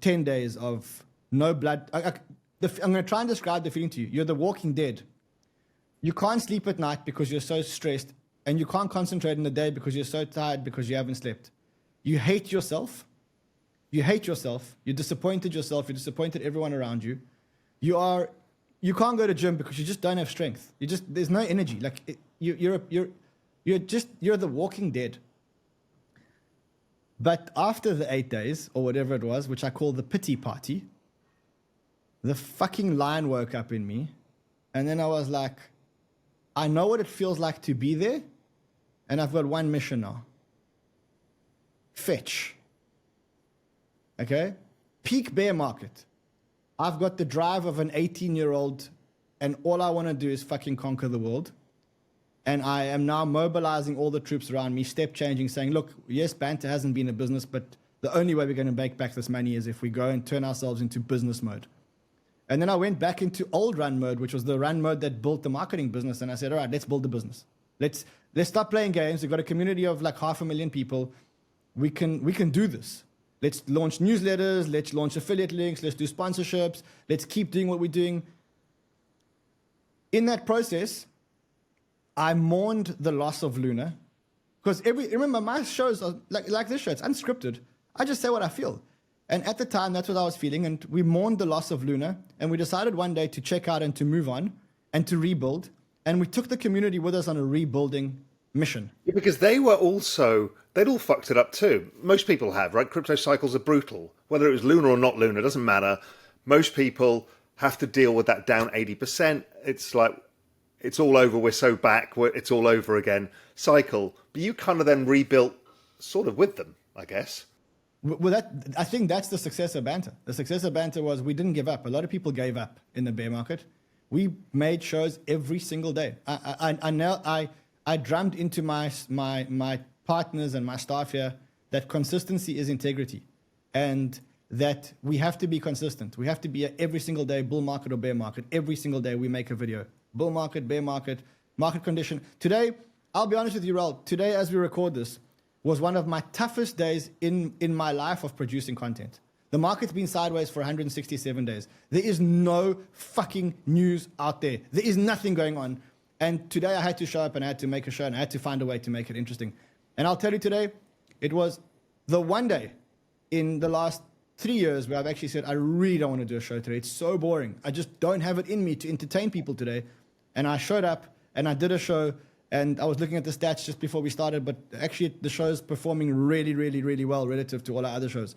10 days of no blood, I'm going to try and describe the feeling to you. You're the Walking Dead. You can't sleep at night because you're so stressed, and you can't concentrate in the day because you're so tired because you haven't slept. You hate yourself. You disappointed yourself. You disappointed everyone around you. You can't go to gym because you just don't have strength. There's no energy. You're the Walking Dead. But after the 8 days or whatever it was, which I call the pity party, the fucking lion woke up in me, and then I was like, I know what it feels like to be there, and I've got one mission now. Fetch. Okay? Peak bear market. I've got the drive of an 18-year-old, and all I want to do is fucking conquer the world. And I am now mobilizing all the troops around me, step changing, saying, look, yes, Banter hasn't been a business, but the only way we're going to make back this money is if we go and turn ourselves into business mode. And then I went back into old run mode, which was the run mode that built the marketing business. And I said, all right, let's build the business. Let's stop playing games. We've got a community of 500,000 people. We can do this. Let's launch newsletters. Let's launch affiliate links. Let's do sponsorships. Let's keep doing what we're doing. In that process, I mourned the loss of Luna. Because remember, my shows are like this show. It's unscripted. I just say what I feel. And at the time, that's what I was feeling. And we mourned the loss of Luna. And we decided one day to check out and to move on and to rebuild. And we took the community with us on a rebuilding mission. Yeah, because they'd all fucked it up too. Most people have, right? Crypto cycles are brutal. Whether it was Luna or not Luna, doesn't matter. Most people have to deal with that down 80%. It's like, it's all over, we're so back, it's all over again cycle. But you kind of then rebuilt sort of with them, I guess. Well, I think that's the success of Banter. The success of Banter was we didn't give up. A lot of people gave up in the bear market. We made shows every single day. I drummed into my partners and my staff here that consistency is integrity, and that we have to be consistent. We have to be every single day, bull market or bear market. Every single day we make a video. Bull market, bear market, market condition. Today, I'll be honest with you, Raoul, today as we record this, was one of my toughest days in my life of producing content. The market's been sideways for 167 days. There is no fucking news out there. There is nothing going on. And today I had to show up and I had to make a show and I had to find a way to make it interesting. And I'll tell you today, it was the one day in the last 3 years where I've actually said, I really don't want to do a show today. It's so boring. I just don't have it in me to entertain people today. And I showed up and I did a show. And I was looking at the stats just before we started, but actually the show's performing really, really, really well relative to all our other shows.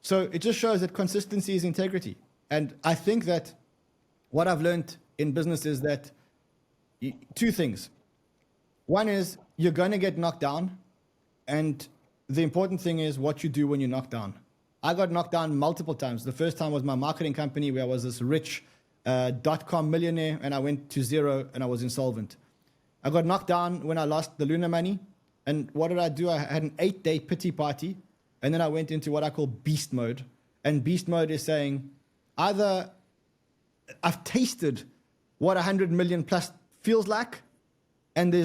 So it just shows that consistency is integrity. And I think that what I've learned in business is that two things. One is you're going to get knocked down. And the important thing is what you do when you're knocked down. I got knocked down multiple times. The first time was my marketing company where I was this rich dot-com millionaire, and I went to zero and I was insolvent. I got knocked down when I lost the Luna money. And what did I do? I had an 8-day pity party. And then I went into what I call beast mode. And beast mode is saying, either I've tasted what 100 million plus feels like, and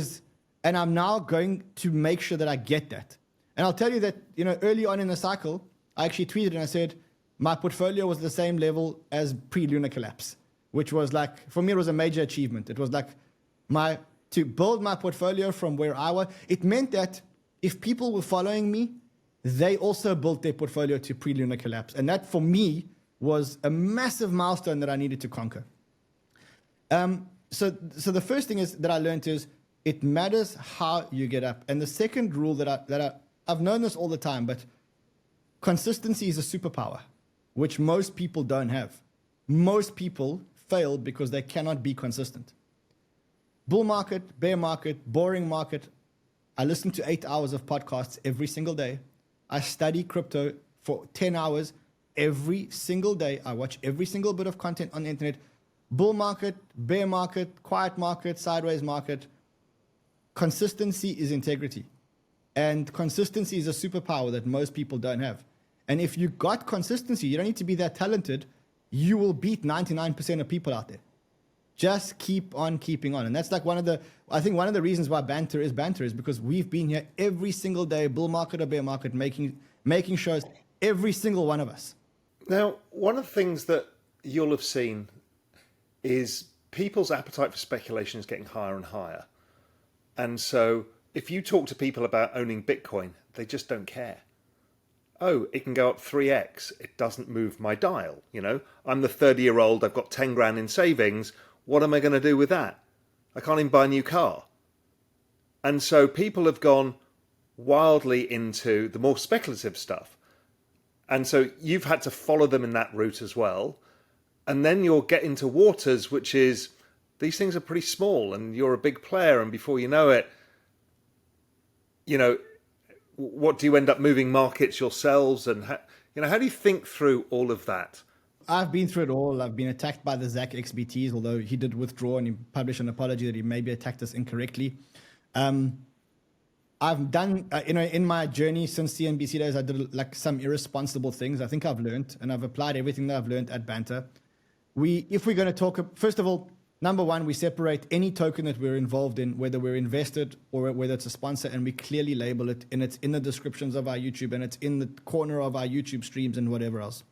I'm now going to make sure that I get that. And I'll tell you that, early on in the cycle, I actually tweeted and I said, my portfolio was the same level as pre-Luna collapse, which was like, for me, it was a major achievement. It was like to build my portfolio from where I was. It meant that if people were following me, they also built their portfolio to pre-Luna collapse. And that, for me, was a massive milestone that I needed to conquer. So the first thing that I learned is it matters how you get up. And the second rule that I've known this all the time, but consistency is a superpower, which most people don't have. Most people fail because they cannot be consistent. Bull market, bear market, boring market. I listen to 8 hours of podcasts every single day. I study crypto for 10 hours every single day. I watch every single bit of content on the internet. Bull market, bear market, quiet market, sideways market. Consistency is integrity. And consistency is a superpower that most people don't have. And if you got consistency, you don't need to be that talented. You will beat 99% of people out there. Just keep on keeping on. And that's like one of the reasons why banter is because we've been here every single day, bull market or bear market, making shows, every single one of us. Now, one of the things that you'll have seen is people's appetite for speculation is getting higher and higher. And so if you talk to people about owning Bitcoin, they just don't care. Oh, it can go up 3x. It doesn't move my dial. I'm the 30-year-old. I've got 10 grand in savings. What am I going to do with that? I can't even buy a new car. And so people have gone wildly into the more speculative stuff. And so you've had to follow them in that route as well. And then you'll get into waters, which is these things are pretty small and you're a big player. And before you know it, what do you end up moving markets yourselves? And how do you think through all of that? I've been through it all. I've been attacked by the Zach XBTs, although he did withdraw and he published an apology that he maybe attacked us incorrectly. I've done, in my journey since CNBC days, I did like some irresponsible things. I think I've learned, and I've applied everything that I've learned at Banter. If we're going to talk, first of all, number one, we separate any token that we're involved in, whether we're invested or whether it's a sponsor, and we clearly label it, and it's in the descriptions of our YouTube, and it's in the corner of our YouTube streams and whatever else.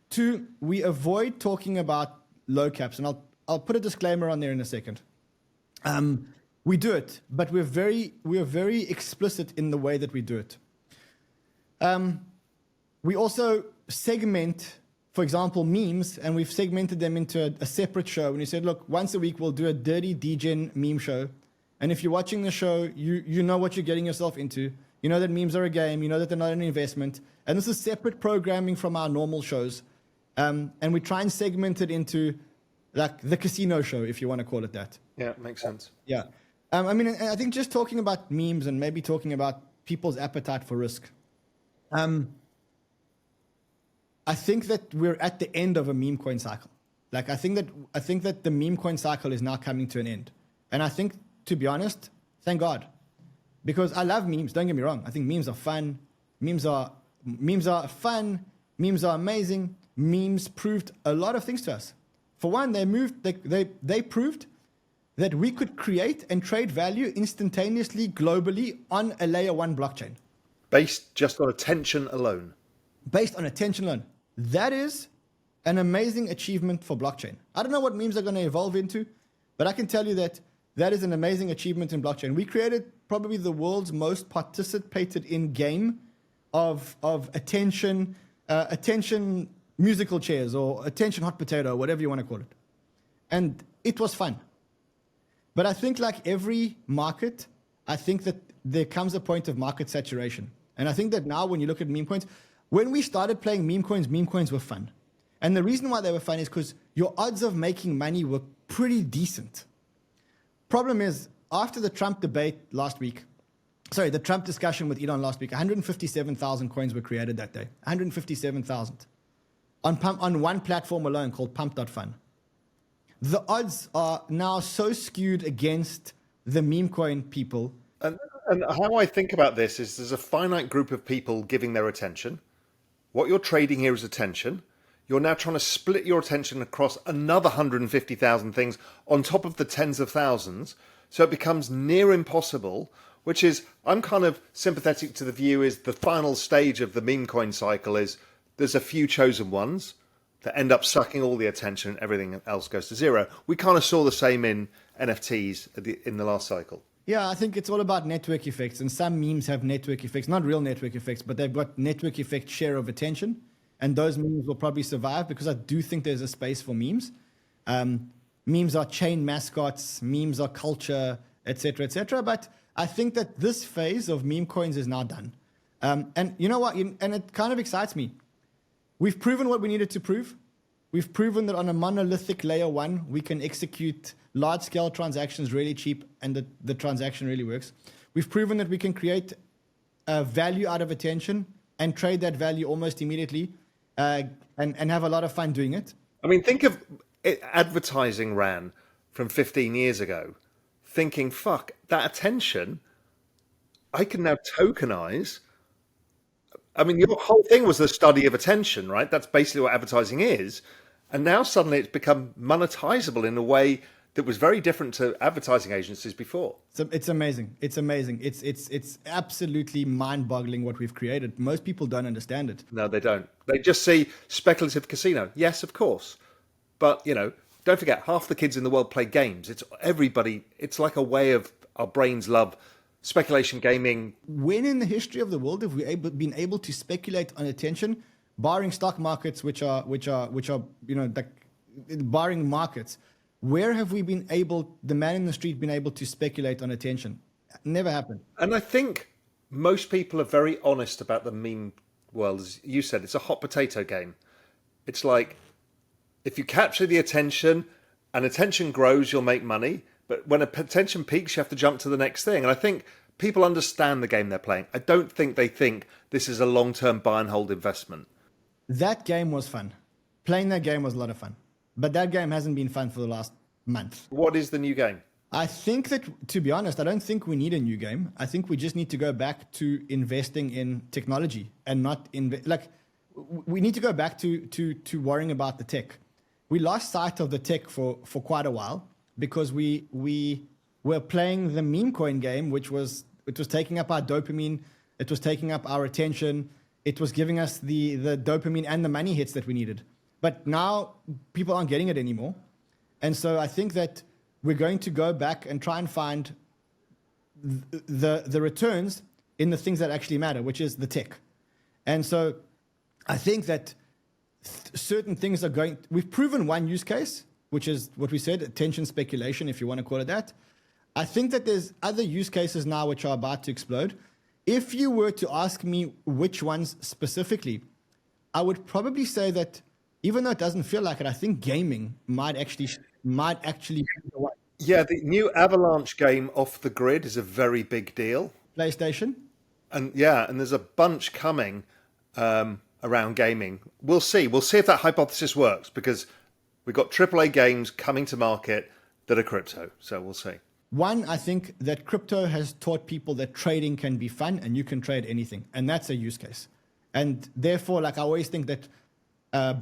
Two, we avoid talking about low caps, and I'll put a disclaimer on there in a second. We do it, but we're very explicit in the way that we do it. We also segment, for example, memes, and we've segmented them into a separate show. And we said, look, once a week we'll do a dirty degen meme show. And if you're watching the show, you know what you're getting yourself into. You know that memes are a game. You know that they're not an investment. And this is separate programming from our normal shows. And we try and segment it into like the casino show, if you want to call it that. Yeah, makes sense. Yeah. I think just talking about memes and maybe talking about people's appetite for risk. I think that we're at the end of a meme coin cycle. Like I think that the meme coin cycle is now coming to an end. And I think, to be honest, thank God. Because I love memes, don't get me wrong. I think memes are fun. Memes are fun. Memes are amazing. Memes proved a lot of things to us. For one, they proved that we could create and trade value instantaneously, globally, on a layer 1 blockchain. Based just on attention alone. Based on attention alone. That is an amazing achievement for blockchain. I don't know what memes are going to evolve into, but I can tell you that is an amazing achievement in blockchain. We created probably the world's most participated in game of attention musical chairs or attention hot potato, whatever you want to call it. And it was fun. But I think like every market, I think that there comes a point of market saturation. And I think that now when you look at meme coins, when we started playing meme coins were fun. And the reason why they were fun is because your odds of making money were pretty decent. Problem is, after the Trump discussion with Elon last week, 157,000 coins were created that day. 157,000. On one platform alone called Pump.fun. the odds are now so skewed against the meme coin people. And how I think about this is there's a finite group of people giving their attention. What you're trading here is attention. You're now trying to split your attention across another 150,000 things on top of the tens of thousands. So it becomes near impossible, which is, I'm kind of sympathetic to the view is the final stage of the meme coin cycle is there's a few chosen ones that end up sucking all the attention and everything else goes to zero. We kind of saw the same in NFTs in the last cycle. Yeah, I think it's all about network effects, and some memes have network effects, not real network effects, but they've got network effect share of attention, and those memes will probably survive because I do think there's a space for memes. Memes are chain mascots, memes are culture, etc., etc. But I think that this phase of meme coins is now done. And you know what? And it kind of excites me. We've proven what we needed to prove. We've proven that on a monolithic layer one, we can execute large-scale transactions really cheap, and the transaction really works. We've proven that we can create value out of attention and trade that value almost immediately and have a lot of fun doing it. I mean, think of advertising ran from 15 years ago, thinking, fuck, that attention, I can now tokenize. I mean, your whole thing was the study of attention, right? That's basically what advertising is. And now suddenly it's become monetizable in a way that was very different to advertising agencies before. So it's amazing. It's amazing. It's absolutely mind-boggling what we've created. Most people don't understand it. No, they don't. They just see speculative casino. Yes, of course. But, don't forget, half the kids in the world play games. It's everybody. It's like a way of our brains love speculation gaming. When in the history of the world have we been able to speculate on attention, barring stock markets, which are barring markets? Where have we been able, the man in the street, been able to speculate on attention? Never happened. And I think most people are very honest about the meme world. As you said, it's a hot potato game. It's like, if you capture the attention and attention grows, you'll make money. But when attention peaks, you have to jump to the next thing. And I think people understand the game they're playing. I don't think they think this is a long-term buy and hold investment. That game was fun. Playing that game was a lot of fun. But that game hasn't been fun for the last month. What is the new game? I think that, to be honest, I don't think we need a new game. I think we just need to go back to investing in technology and not we need to go back to worrying about the tech. We lost sight of the tech for quite a while because we were playing the meme coin game, it was taking up our dopamine, it was taking up our attention, it was giving us the dopamine and the money hits that we needed. But now people aren't getting it anymore. And so I think that we're going to go back and try and find the returns in the things that actually matter, which is the tech. And so I think that certain things we've proven one use case, which is what we said, attention speculation, if you want to call it that. I think that there's other use cases now which are about to explode. If you were to ask me which ones specifically, I would probably say that even though it doesn't feel like it, I think gaming might actually be the one. Yeah, the new Avalanche game Off the Grid is a very big deal. PlayStation? And there's a bunch coming around gaming. We'll see. We'll see if that hypothesis works because we've got AAA games coming to market that are crypto. So we'll see. One, I think that crypto has taught people that trading can be fun and you can trade anything. And that's a use case. And therefore, I always think that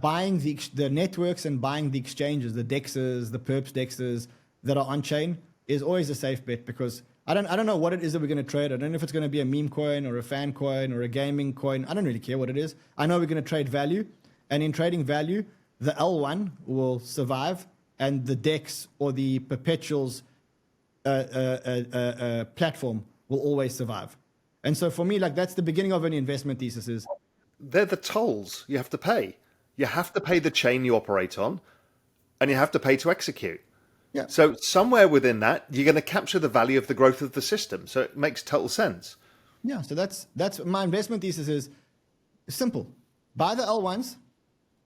buying the networks and buying the exchanges, the DEXs, the perps DEXs that are on chain is always a safe bet because I don't know what it is that we're going to trade. I don't know if it's going to be a meme coin or a fan coin or a gaming coin. I don't really care what it is. I know we're going to trade value, and in trading value, the L1 will survive, and the DEX or the perpetuals platform will always survive. And so for me, that's the beginning of an investment thesis. Is they're the tolls you have to pay. You have to pay the chain you operate on, and you have to pay to execute. Yeah. So somewhere within that, you're going to capture the value of the growth of the system. So it makes total sense. Yeah. So that's my investment thesis is simple. Buy the L1s,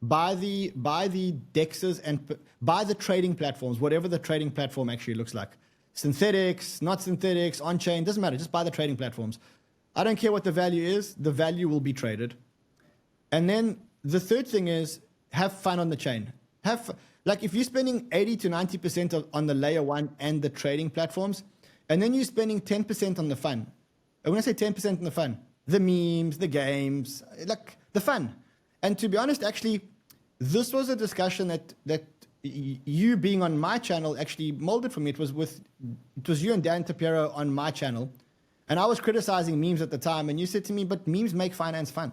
buy the DEXs, and buy the trading platforms, whatever the trading platform actually looks like. Synthetics, not synthetics, on-chain, doesn't matter. Just buy the trading platforms. I don't care what the value is. The value will be traded. And then the third thing is have fun on the chain. Like if you're spending 80 to 90% on the layer one and the trading platforms, and then you're spending 10% on the fun. And when I say 10% on the fun, the memes, the games, like the fun. And to be honest, actually, this was a discussion that you being on my channel actually molded for me. It was you and Dan Tapiero on my channel. And I was criticizing memes at the time. And you said to me, but memes make finance fun.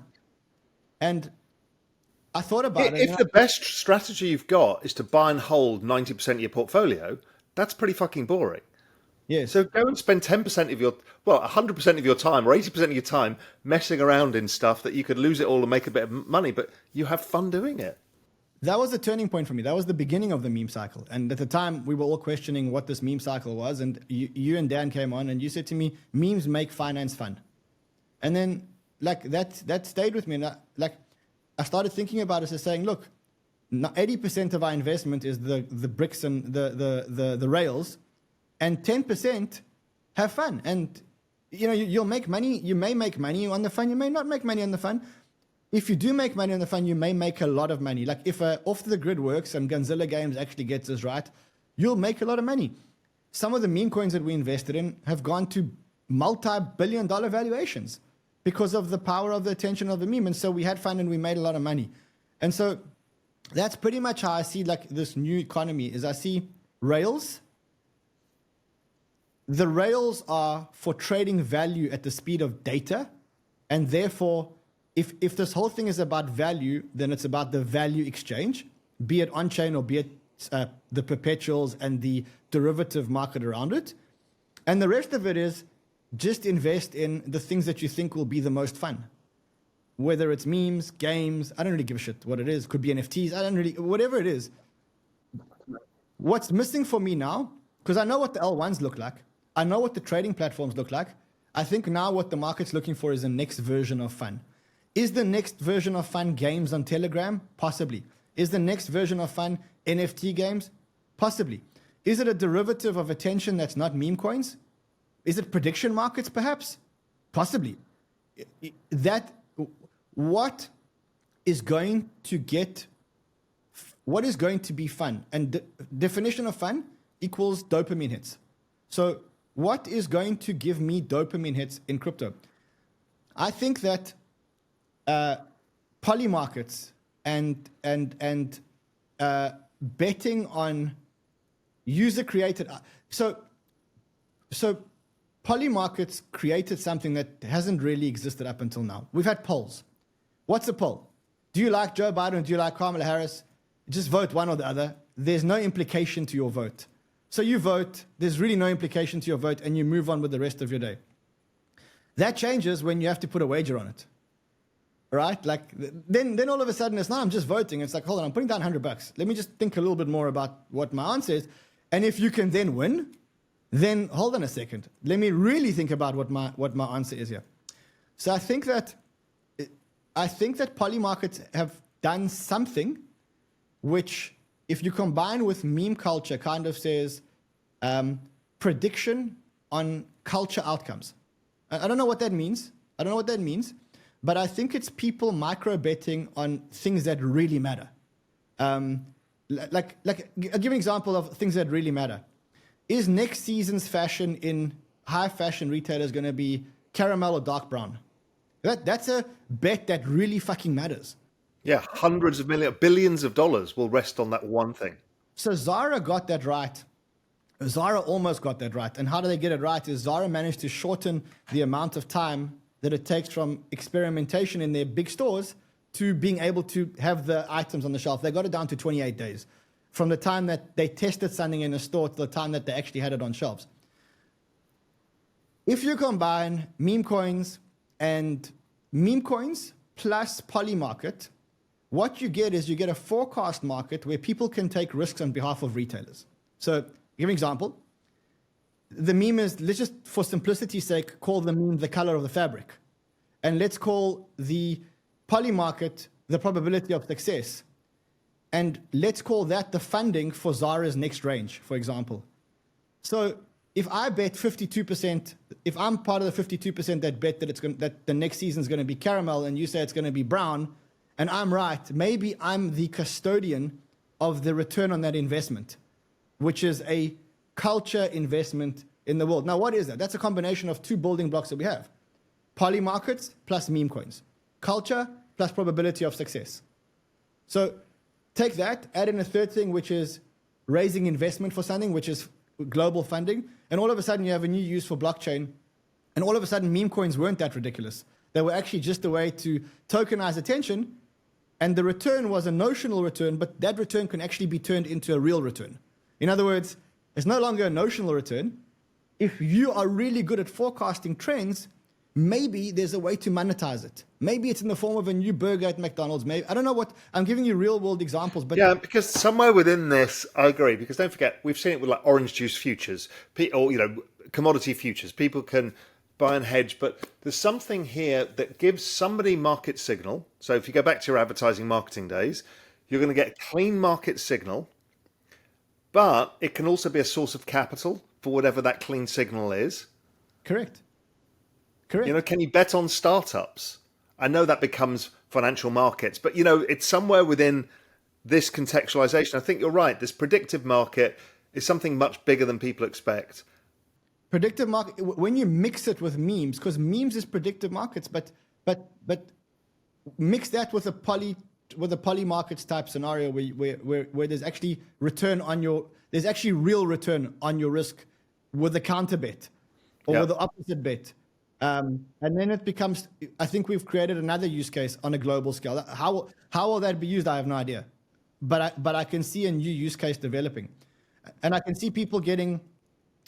And I thought about it. If the best strategy you've got is to buy and hold 90% of your portfolio, that's pretty fucking boring. Yes. So go and spend 10% of 100% of your time or 80% of your time messing around in stuff that you could lose it all and make a bit of money, but you have fun doing it. That was the turning point for me. That was the beginning of the meme cycle. And at the time, we were all questioning what this meme cycle was. And you and Dan came on and you said to me, memes make finance fun. And then like that stayed with me. And I started thinking about it as saying, look, 80% of our investment is the bricks and the rails, and 10% have fun. And you'll make money. You may make money on the fun. You may not make money on the fun. If you do make money on the fun, you may make a lot of money. Like if Off the Grid works and Gunzilla Games actually gets us right, you'll make a lot of money. Some of the meme coins that we invested in have gone to multi-billion-dollar valuations because of the power of the attention of the meme. And so we had fun and we made a lot of money. And so that's pretty much how I see like this new economy is I see rails. The rails are for trading value at the speed of data. And therefore, if this whole thing is about value, then it's about the value exchange, be it on-chain or be it the perpetuals and the derivative market around it. And the rest of it is just invest in the things that you think will be the most fun. Whether it's memes, games, I don't really give a shit what it is. Could be NFTs, whatever it is. What's missing for me now, because I know what the L1s look like. I know what the trading platforms look like. I think now what the market's looking for is the next version of fun. Is the next version of fun games on Telegram? Possibly. Is the next version of fun NFT games? Possibly. Is it a derivative of attention that's not meme coins? Is it prediction markets, perhaps? Possibly. What is going to be fun? And definition of fun equals dopamine hits. So what is going to give me dopamine hits in crypto? I think that poly markets and betting on user created. So poly markets created something that hasn't really existed up until now. We've had polls. What's a poll? Do you like Joe Biden? Do you like Kamala Harris? Just vote one or the other. There's no implication to your vote. So you vote, there's really no implication to your vote, and you move on with the rest of your day. That changes when you have to put a wager on it. Right? Like then all of a sudden it's not I'm just voting. It's like, hold on, I'm putting down $100. Let me just think a little bit more about what my answer is. And if you can then win, then hold on a second. Let me really think about what my answer is here. So I think that poly markets have done something which, if you combine with meme culture, kind of says prediction on culture outcomes. I don't know what that means. But I think it's people micro betting on things that really matter. Like I'll give an example of things that really matter. Is next season's fashion in high fashion retailers going to be caramel or dark brown? That's a bet that really fucking matters. Yeah, hundreds of millions, billions of dollars will rest on that one thing. So Zara got that right. Zara almost got that right. And how do they get it right? Is Zara managed to shorten the amount of time that it takes from experimentation in their big stores to being able to have the items on the shelf. They got it down to 28 days from the time that they tested something in a store to the time that they actually had it on shelves. If you combine meme coins plus poly market, what you get is you get a forecast market where people can take risks on behalf of retailers. So give you an example. The meme is, let's just, for simplicity's sake, call the meme the color of the fabric. And let's call the poly market the probability of success. And let's call that the funding for Zara's next range, for example. So if I bet 52%, if I'm part of the 52% that bet that the next season is going to be caramel and you say it's going to be brown, and I'm right, maybe I'm the custodian of the return on that investment, which is a culture investment in the world. Now, what is that? That's a combination of two building blocks that we have. Poly markets plus meme coins. Culture plus probability of success. So take that, add in a third thing, which is raising investment for something, which is global funding. And all of a sudden you have a new use for blockchain. And all of a sudden meme coins weren't that ridiculous. They were actually just a way to tokenize attention. And the return was a notional return, but that return can actually be turned into a real return. In other words, it's no longer a notional return. If you are really good at forecasting trends, maybe there's a way to monetize it. Maybe it's in the form of a new burger at McDonald's. Maybe, I don't know what, I'm giving you real world examples. But yeah, because somewhere within this, I agree, because don't forget, we've seen it with like orange juice futures, or, commodity futures. People can buy and hedge, but there's something here that gives somebody market signal. So if you go back to your advertising marketing days, you're going to get clean market signal, but it can also be a source of capital for whatever that clean signal is. Correct. Can you bet on startups? I know that becomes financial markets, but it's somewhere within this contextualization. I think you're right. This predictive market is something much bigger than people expect. Predictive market, when you mix it with memes, because memes is predictive markets, but mix that with a poly markets type scenario where there's actually there's actually real return on your risk with a counter bet or with the opposite bet. And then it becomes, I think we've created another use case on a global scale. How will that be used? I have no idea. But I can see a new use case developing. And I can see people getting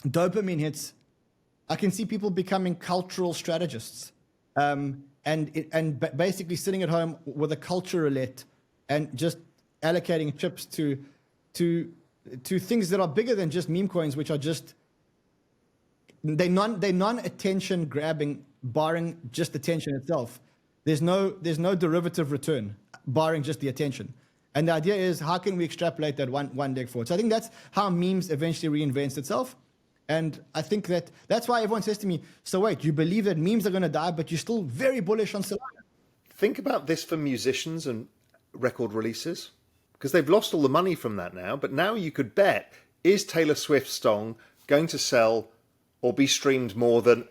dopamine hits. I can see people becoming cultural strategists and basically sitting at home with a culture roulette and just allocating chips to things that are bigger than just meme coins, which are just they're non-attention grabbing, barring just attention itself. There's no derivative return, barring just the attention. And the idea is, how can we extrapolate that one leg forward? So I think that's how memes eventually reinvents itself. And I think that's why everyone says to me, so wait, you believe that memes are going to die, but you're still very bullish on Solana? Think about this for musicians and record releases, because they've lost all the money from that now. But now you could bet, is Taylor Swift's song going to sell or be streamed more than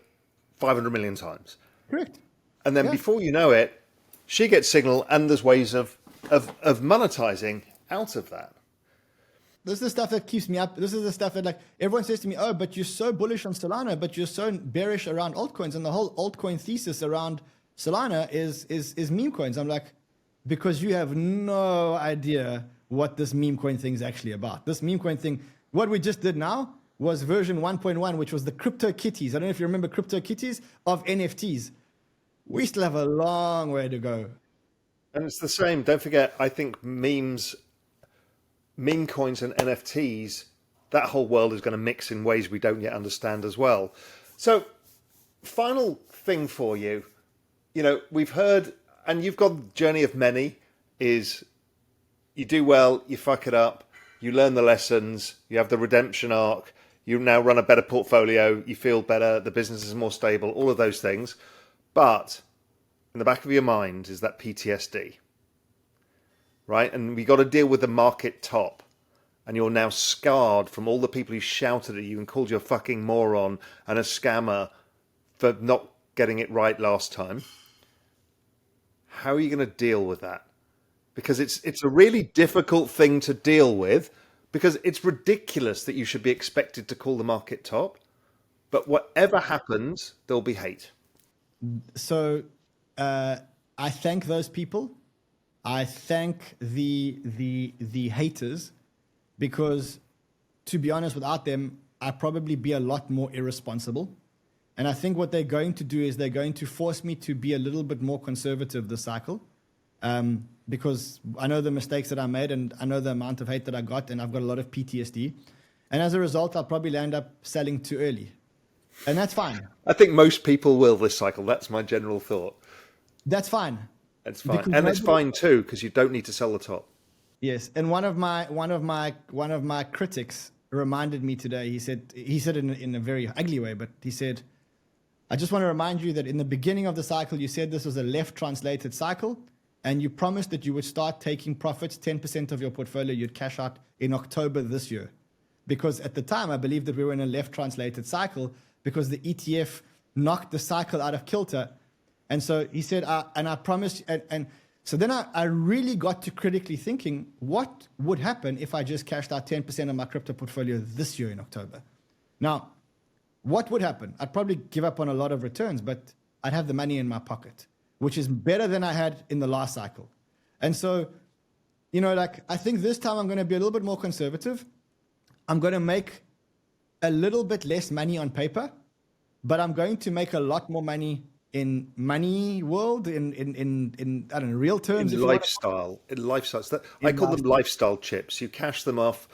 500 million times? Correct. And then before you know it, she gets signal, and there's ways of monetizing out of that. This is the stuff that keeps me up. This is the stuff that everyone says to me, oh, but you're so bullish on Solana, but you're so bearish around altcoins. And the whole altcoin thesis around Solana is meme coins. I'm like, because you have no idea what this meme coin thing is actually about. This meme coin thing, what we just did now was version 1.1, which was the crypto kitties. I don't know if you remember crypto kitties of NFTs. We still have a long way to go. And it's the same. Don't forget, I think meme coins and NFTs, that whole world is going to mix in ways we don't yet understand as well. So, final thing for you. We've heard, and you've got the journey of many, is you do well, you fuck it up, you learn the lessons, you have the redemption arc, you now run a better portfolio, you feel better, the business is more stable, all of those things. But in the back of your mind is that PTSD, right? And we got to deal with the market top. And you're now scarred from all the people who shouted at you and called you a fucking moron and a scammer for not getting it right last time. How are you going to deal with that? Because it's a really difficult thing to deal with, because it's ridiculous that you should be expected to call the market top. But whatever happens, there'll be hate. So I thank those people. I thank the haters, because to be honest, without them, I'd probably be a lot more irresponsible. And I think what they're going to do is they're going to force me to be a little bit more conservative this cycle, because I know the mistakes that I made and I know the amount of hate that I got, and I've got a lot of PTSD. And as a result, I'll probably end up selling too early. And that's fine. I think most people will this cycle. That's my general thought. That's fine. It's fine. And it's fine too, because you don't need to sell the top. Yes. And one of my critics reminded me today. He said it in a very ugly way, but he said, I just want to remind you that in the beginning of the cycle, you said this was a left translated cycle, and you promised that you would start taking profits, 10% of your portfolio you'd cash out in October this year. Because at the time, I believed that we were in a left translated cycle because the ETF knocked the cycle out of kilter. And so he said, and I promised, and so then I really got to critically thinking, what would happen if I just cashed out 10% of my crypto portfolio this year in October? Now, what would happen? I'd probably give up on a lot of returns, but I'd have the money in my pocket, which is better than I had in the last cycle. And so, you know, like, I think this time I'm going to be a little bit more conservative. I'm going to make a little bit less money on paper, but I'm going to make a lot more money in money world, in I don't know, real terms. In lifestyle. I call them lifestyle chips. You cash them off,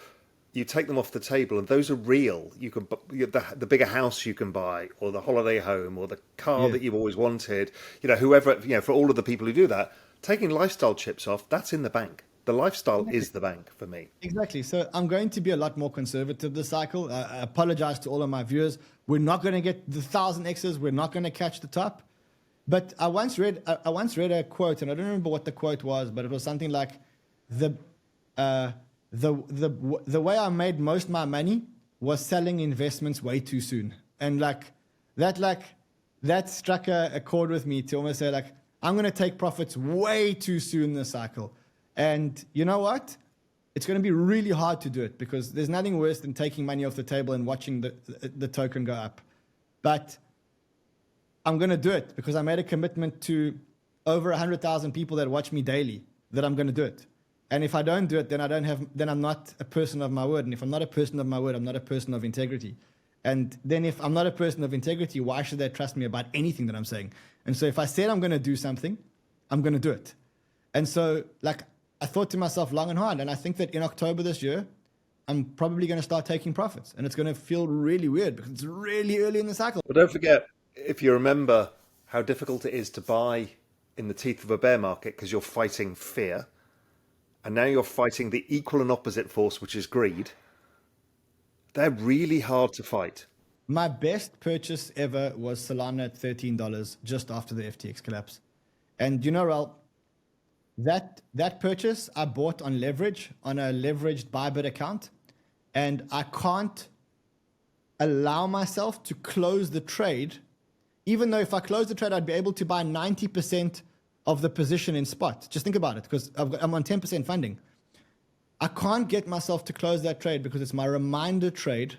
you take them off the table, and those are real. You can the bigger house you can buy, or the holiday home, or the car that you've always wanted. You know, whoever, you know, for all of the people who do that, taking lifestyle chips off, that's in the bank. The lifestyle is the bank for me. Exactly. So I'm going to be a lot more conservative this cycle. I apologize to all of my viewers. We're not going to get the 1,000Xs. We're not going to catch the top. But I once read a quote, and I don't remember what the quote was, but it was something like, the way I made most of my money was selling investments way too soon. And that struck a chord with me to almost say, like, I'm going to take profits way too soon this cycle. And you know what? It's going to be really hard to do it because there's nothing worse than taking money off the table and watching the token go up. But I'm going to do it because I made a commitment to over 100,000 people that watch me daily that I'm going to do it. And if I don't do it, then I'm not a person of my word. And if I'm not a person of my word, I'm not a person of integrity. And then if I'm not a person of integrity, why should they trust me about anything that I'm saying? And so if I said I'm going to do something, I'm going to do it. And so, like, I thought to myself long and hard, and I think that in October this year, I'm probably going to start taking profits. And it's going to feel really weird because it's really early in the cycle. But don't forget, if you remember how difficult it is to buy in the teeth of a bear market because you're fighting fear, and now you're fighting the equal and opposite force, which is greed, they're really hard to fight. My best purchase ever was Solana at $13 just after the FTX collapse. And you know, Raoul, that purchase I bought on leverage, on a leveraged Bybit account, and I can't allow myself to close the trade, even though if I close the trade, I'd be able to buy 90% of the position in spot. Just think about it, because I'm on 10% funding. I can't get myself to close that trade because it's my reminder trade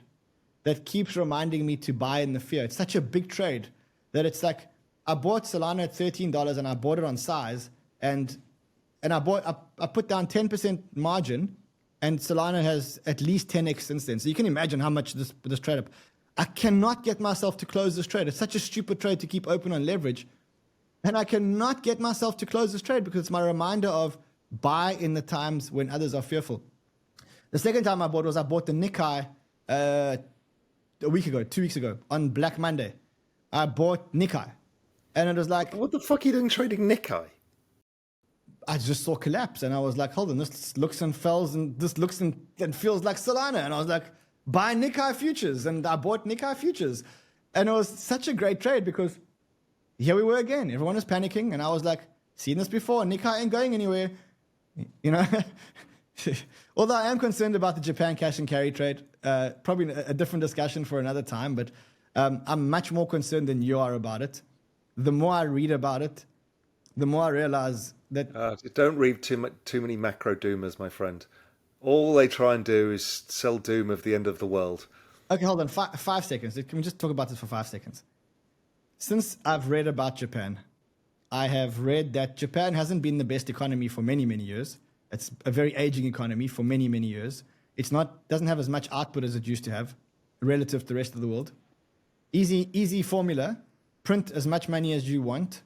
that keeps reminding me to buy in the fear. It's such a big trade that it's like, I bought Solana at $13 and I bought it on size, and I put down 10% margin, and Solana has at least 10x since then. So you can imagine how much this trade up. I cannot get myself to close this trade. It's such a stupid trade to keep open on leverage. And I cannot get myself to close this trade because it's my reminder of buy in the times when others are fearful. The second time I bought the Nikkei a week ago, 2 weeks ago, on Black Monday. I bought Nikkei. And it was like, what the fuck are you doing trading Nikkei? I just saw collapse, and I was like, hold on, this looks and feels and this looks and feels like Solana. And I was like, buy Nikkei futures. And I bought Nikkei futures. And it was such a great trade because here we were again. Everyone was panicking. And I was like, seen this before. Nikkei ain't going anywhere. You know, although I am concerned about the Japan cash and carry trade, probably a different discussion for another time. But I'm much more concerned than you are about it. The more I read about it, the more I realize that... don't read too many macro doomers, my friend. All they try and do is sell doom of the end of the world. Okay, hold on. 5 seconds. Can we just talk about this for 5 seconds? Since I've read about Japan, I have read that Japan hasn't been the best economy for many, many years. It's a very aging economy for many, many years. Doesn't have as much output as it used to have relative to the rest of the world. Easy formula. Print as much money as you want.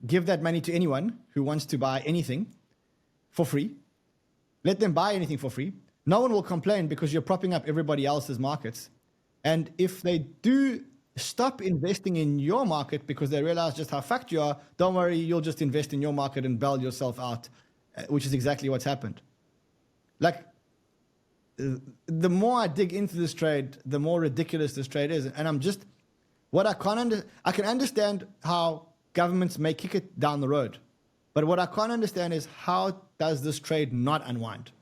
Give that money to anyone who wants to buy anything for free. Let them buy anything for free. No one will complain because you're propping up everybody else's markets. And if they do stop investing in your market because they realize just how fucked you are, don't worry, you'll just invest in your market and bail yourself out, which is exactly what's happened. Like, the more I dig into this trade, the more ridiculous this trade is. And I'm just... I can understand how governments may kick it down the road. But what I can't understand is how does this trade not unwind?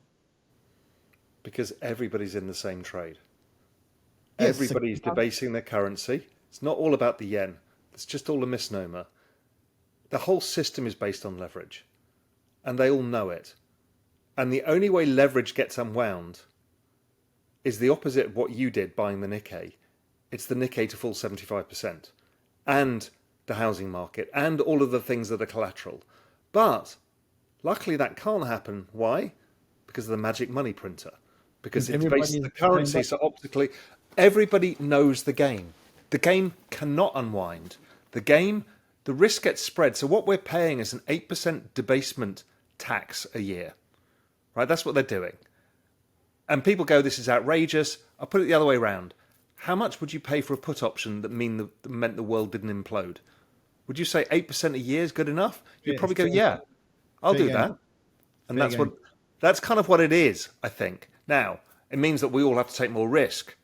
Because everybody's in the same trade. Yes, Everybody's debasing their currency. It's not all about the yen. It's just all a misnomer. The whole system is based on leverage, and they all know it. And the only way leverage gets unwound is the opposite of what you did buying the Nikkei. It's the Nikkei to fall 75%, and the housing market, and all of the things that are collateral. But luckily that can't happen. Why? Because of the magic money printer. Because it's based on the currency, so optically, everybody knows the game. The game cannot unwind. The risk gets spread. So what we're paying is an 8% debasement tax a year. Right? That's what they're doing. And people go, this is outrageous. I'll put it the other way around. How much would you pay for a put option that meant the world didn't implode? Would you say 8% a year is good enough? You'd probably go, yeah, I'll do that. And that's kind of what it is, I think. Now, it means that we all have to take more risk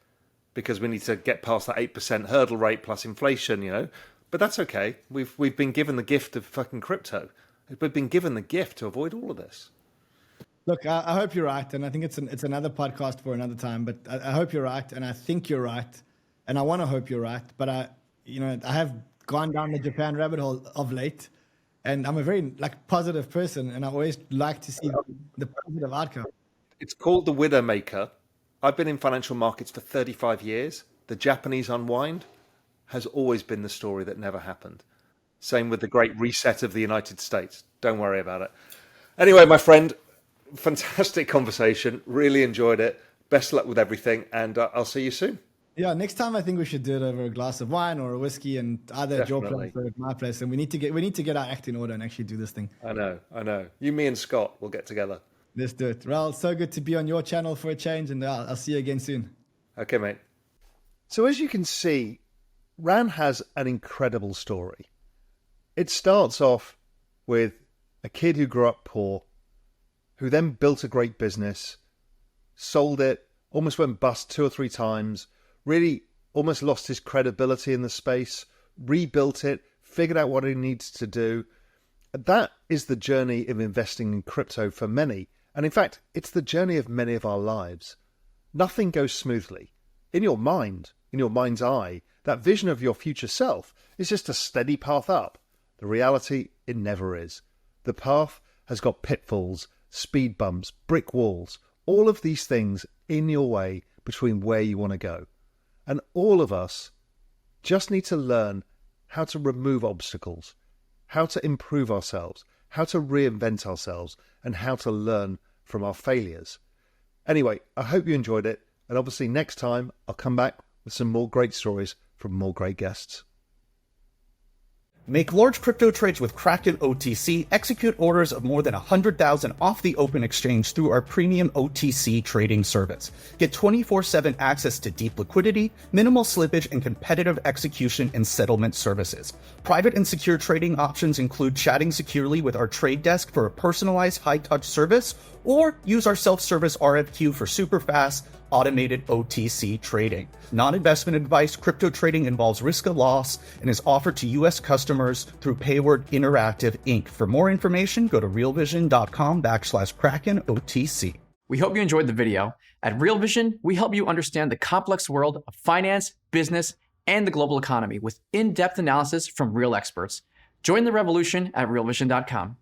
because we need to get past that 8% hurdle rate plus inflation, you know. But that's okay. We've been given the gift of fucking crypto. We've been given the gift to avoid all of this. Look, I hope you're right, and I think it's another podcast for another time. But I hope you're right, and I think you're right, and I want to hope you're right. But I have gone down the Japan rabbit hole of late, and I'm a very positive person, and I always like to see the positive outcome. It's called the Widowmaker. I've been in financial markets for 35 years. The Japanese unwind has always been the story that never happened. Same with the Great Reset of the United States. Don't worry about it. Anyway, my friend, fantastic conversation. Really enjoyed it. Best luck with everything, and I'll see you soon. Yeah, next time I think we should do it over a glass of wine or a whiskey, and either at your place or at my place. And we need to get our act in order and actually do this thing. I know. You, me, and Scott will get together. Let's do it. Raoul, so good to be on your channel for a change, and I'll see you again soon. Okay, mate. So as you can see, Ran has an incredible story. It starts off with a kid who grew up poor, who then built a great business, sold it, almost went bust 2 or 3 times, really almost lost his credibility in the space, rebuilt it, figured out what he needs to do. That is the journey of investing in crypto for many. And in fact, it's the journey of many of our lives. Nothing goes smoothly. In your mind, in your mind's eye, that vision of your future self is just a steady path up. The reality, it never is. The path has got pitfalls, speed bumps, brick walls, all of these things in your way between where you want to go. And all of us just need to learn how to remove obstacles, how to improve ourselves, how to reinvent ourselves, and how to learn from our failures. Anyway, I hope you enjoyed it. And obviously next time I'll come back with some more great stories from more great guests. Make large crypto trades with Kraken OTC. Execute orders of more than 100,000 off the open exchange through our premium OTC trading service. Get 24/7 access to deep liquidity, minimal slippage, and competitive execution and settlement services. Private and secure trading options include chatting securely with our trade desk for a personalized high-touch service, or use our self-service RFQ for super fast, automated OTC trading. Non-investment advice. Crypto trading involves risk of loss and is offered to U.S. customers through Payward Interactive Inc. For more information, go to realvision.com/Kraken OTC. We hope you enjoyed the video. At Real Vision, we help you understand the complex world of finance, business, and the global economy with in-depth analysis from real experts. Join the revolution at realvision.com.